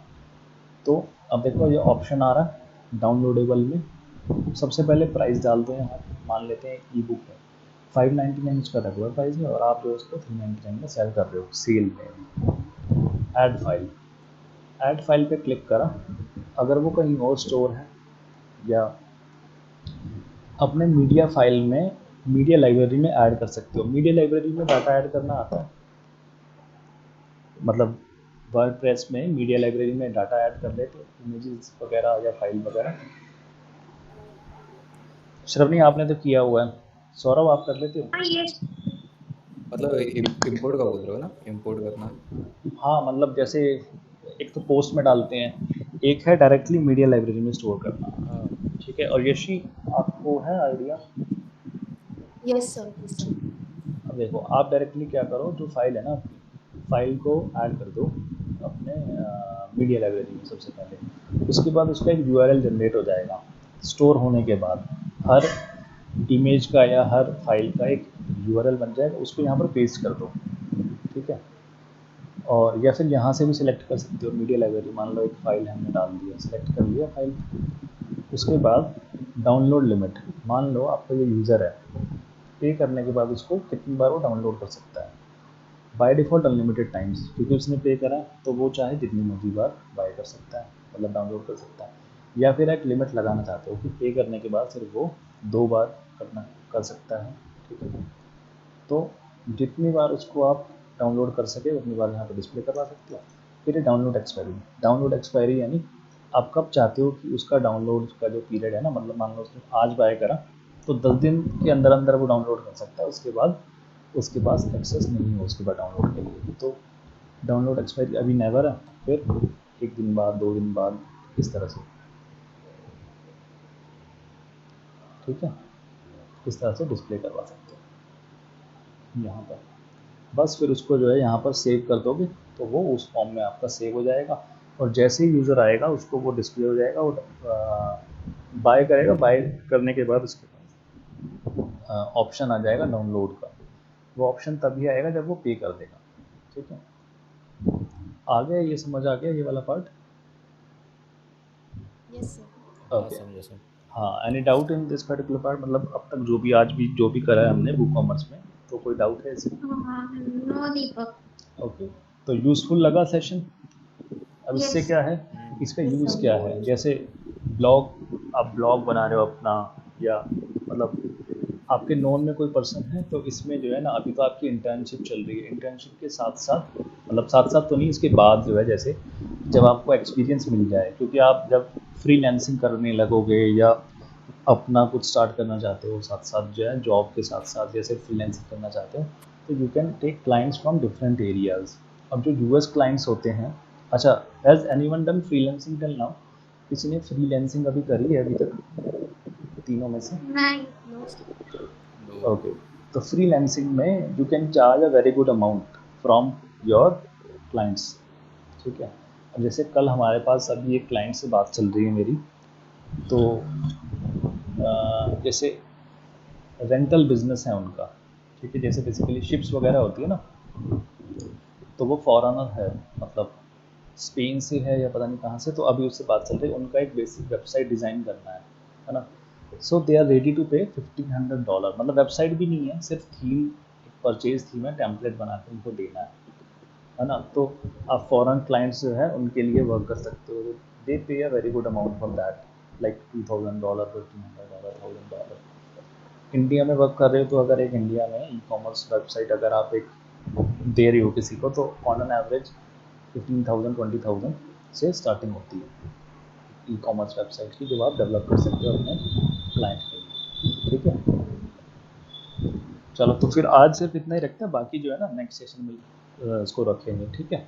तो अब देखो ये ऑप्शन आ रहा है डाउनलोडेबल में। सबसे पहले प्राइस डालते हैं यहाँ, मान लेते हैं ई बुक है 599 इसका रेगुलर प्राइस है, और आप जो इसको 399 में सेल कर रहे हो सेल में। ऐड फाइल पे क्लिक करा। अगर वो कहीं और स्टोर है, या अपने मीडिया फाइल में, मीडिया लाइब्रेरी में ऐड कर सकते हो। मीडिया लाइब्रेरी में डाटा ऐड करना आता है, मतलब वर्डप्रेस में मीडिया लाइब्रेरी में डाटा ऐड कर लेते हो, इमेजेस वगैरह या फाइल वगैरह। श्रवणी आपने तो किया हुआ है, सौरभ आप कर लेते हो? हाँ ये मतलब इम्पोर्ट का बोल रहे हो ना, इम्पोर्ट करना? हाँ, मतलब जैसे एक तो पोस्ट में डालते हैं, एक है डायरेक्टली मीडिया लाइब्रेरी में स्टोर करना। हाँ। ठीक है, और यशी आपको है idea? Yes sir, yes sir. अब देखो आप डायरेक्टली क्या करो, जो फाइल है ना आपकी, फाइल को ऐड कर दो अपने मीडिया लाइब्रेरी में सबसे पहले। उसके बाद उसका एक यूआरएल जनरेट हो जाएगा स्टोर होने के बाद। हर इमेज का या हर फाइल का एक यूआरएल बन जाएगा, उसको यहाँ पर पेस्ट कर दो। ठीक है, और या फिर यहाँ से भी सिलेक्ट कर सकते हो मीडिया लाइब्रेरी। मान लो एक फ़ाइल हमने डाल दिया, सिलेक्ट कर लिया फाइल। उसके बाद डाउनलोड लिमिट, मान लो आपका ये यूज़र है, पे करने के बाद उसको कितनी बार वो डाउनलोड कर सकता है। बाय डिफ़ॉल्ट अनलिमिटेड टाइम्स, क्योंकि उसने पे करा तो वो चाहे जितनी मर्जी बार बाय कर सकता है, मतलब डाउनलोड कर सकता है। या फिर एक लिमिट लगाना चाहते हो कि पे करने के बाद सिर्फ वो 2 बार कर सकता है। ठीक है, तो जितनी बार उसको आप डाउनलोड कर सके उतनी बार यहाँ पर डिस्प्ले करवा सकते हो। फिर डाउनलोड एक्सपायरी यानी आप कब चाहते हो कि उसका डाउनलोड का जो पीरियड है ना, मतलब मान लो उसने आज बाय करा तो 10 दिन के अंदर अंदर वो डाउनलोड कर सकता है, उसके बाद उसके पास एक्सेस नहीं है उसके बाद डाउनलोड के लिए। तो डाउनलोड एक्सपायरी अभी नेवर है, फिर 1 दिन बाद 2 दिन बाद इस तरह से। ठीक है, इस तरह से डिस्प्ले करवा सकते हो यहाँ पर। बस फिर उसको जो है यहाँ पर सेव कर दोगे तो वो उस फॉर्म में आपका सेव हो जाएगा, और जैसे ही यूज़र आएगा उसको वो डिस्प्ले हो जाएगा, और बाय करेगा। बाय करने के बाद उसके पास ऑप्शन आ जाएगा डाउनलोड का। वो ऑप्शन तभी आएगा जब वो पे कर देगा। ठीक है, आ गया ये, समझ आ गया ये वाला पार्ट? Yes sir. हाँ ओके। समझा सर। हाँ, any doubt in this particular part? मतलब अब तक जो भी आज भी जो भी करा है हमने बुक कॉमर्स में, तो कोई डाउट है इसमें? नो दीपक। ओके, तो यूज़फुल लगा सेशन? अब इससे यस क्या है, इसका यस यूज़ सर। क्या है? जैसे ब्लॉग, आप ब्लॉग बना रहे हो अपना, या मतलब आपके नोन में कोई पर्सन है, तो इसमें जो है ना, अभी तो आपकी इंटर्नशिप चल रही है, इंटर्नशिप के साथ साथ, मतलब साथ साथ तो नहीं, इसके बाद जो है, जैसे जब आपको एक्सपीरियंस मिल जाए, क्योंकि आप जब फ्रीलांसिंग करने लगोगे या अपना कुछ स्टार्ट करना चाहते हो साथ साथ, जो है जॉब के साथ साथ जैसे फ्रीलांसिंग करना चाहते हो, तो you can take clients from different areas. अब जो यूएस क्लाइंट्स होते हैं, अच्छा, has anyone done freelancing till now? किसी ने फ्रीलांसिंग अभी करी है अभी तक तीनों में से? नहीं। No sir. नो। ओके, तो फ्रीलांसिंग में you can charge a very good amount from your clients. ठीक है, अब जैसे कल हमारे पास अभी एक क्लाइंट से बात चल रही है मेरी, तो जैसे रेंटल बिजनेस है उनका। ठीक है, जैसे बेसिकली शिप्स वगैरह होती है ना, तो वो फॉरेनर है, मतलब स्पेन से है या पता नहीं कहाँ से। तो अभी उससे बात चल रही है, उनका एक बेसिक वेबसाइट डिज़ाइन करना है ना। सो दे आर रेडी टू पे $1,500, मतलब वेबसाइट भी नहीं है, सिर्फ थीम, परचेज थीम है, टेम्पलेट बना के उनको देना है ना। तो आप फॉरेन क्लाइंट्स जो है उनके लिए वर्क कर सकते हो, दे पे अ very good amount for that, like $2,000, $1,500, $1,000। India में वर्क कर रहे हो तो अगर एक इंडिया में ई कॉमर्स वेबसाइट अगर आप एक दे रही हो किसी को, तो ऑन एन एवरेज 15,000 20,000 से स्टार्टिंग होती है ई कॉमर्स वेबसाइट की, जो आप डेवलप कर सकते हो अपने क्लाइंट के लिए। ठीक है, चलो तो फिर आज सिर्फ इतना ही रखते हैं, बाकी जो है ना नेक्स्ट सेशन में इसको रखेंगे। ठीक है।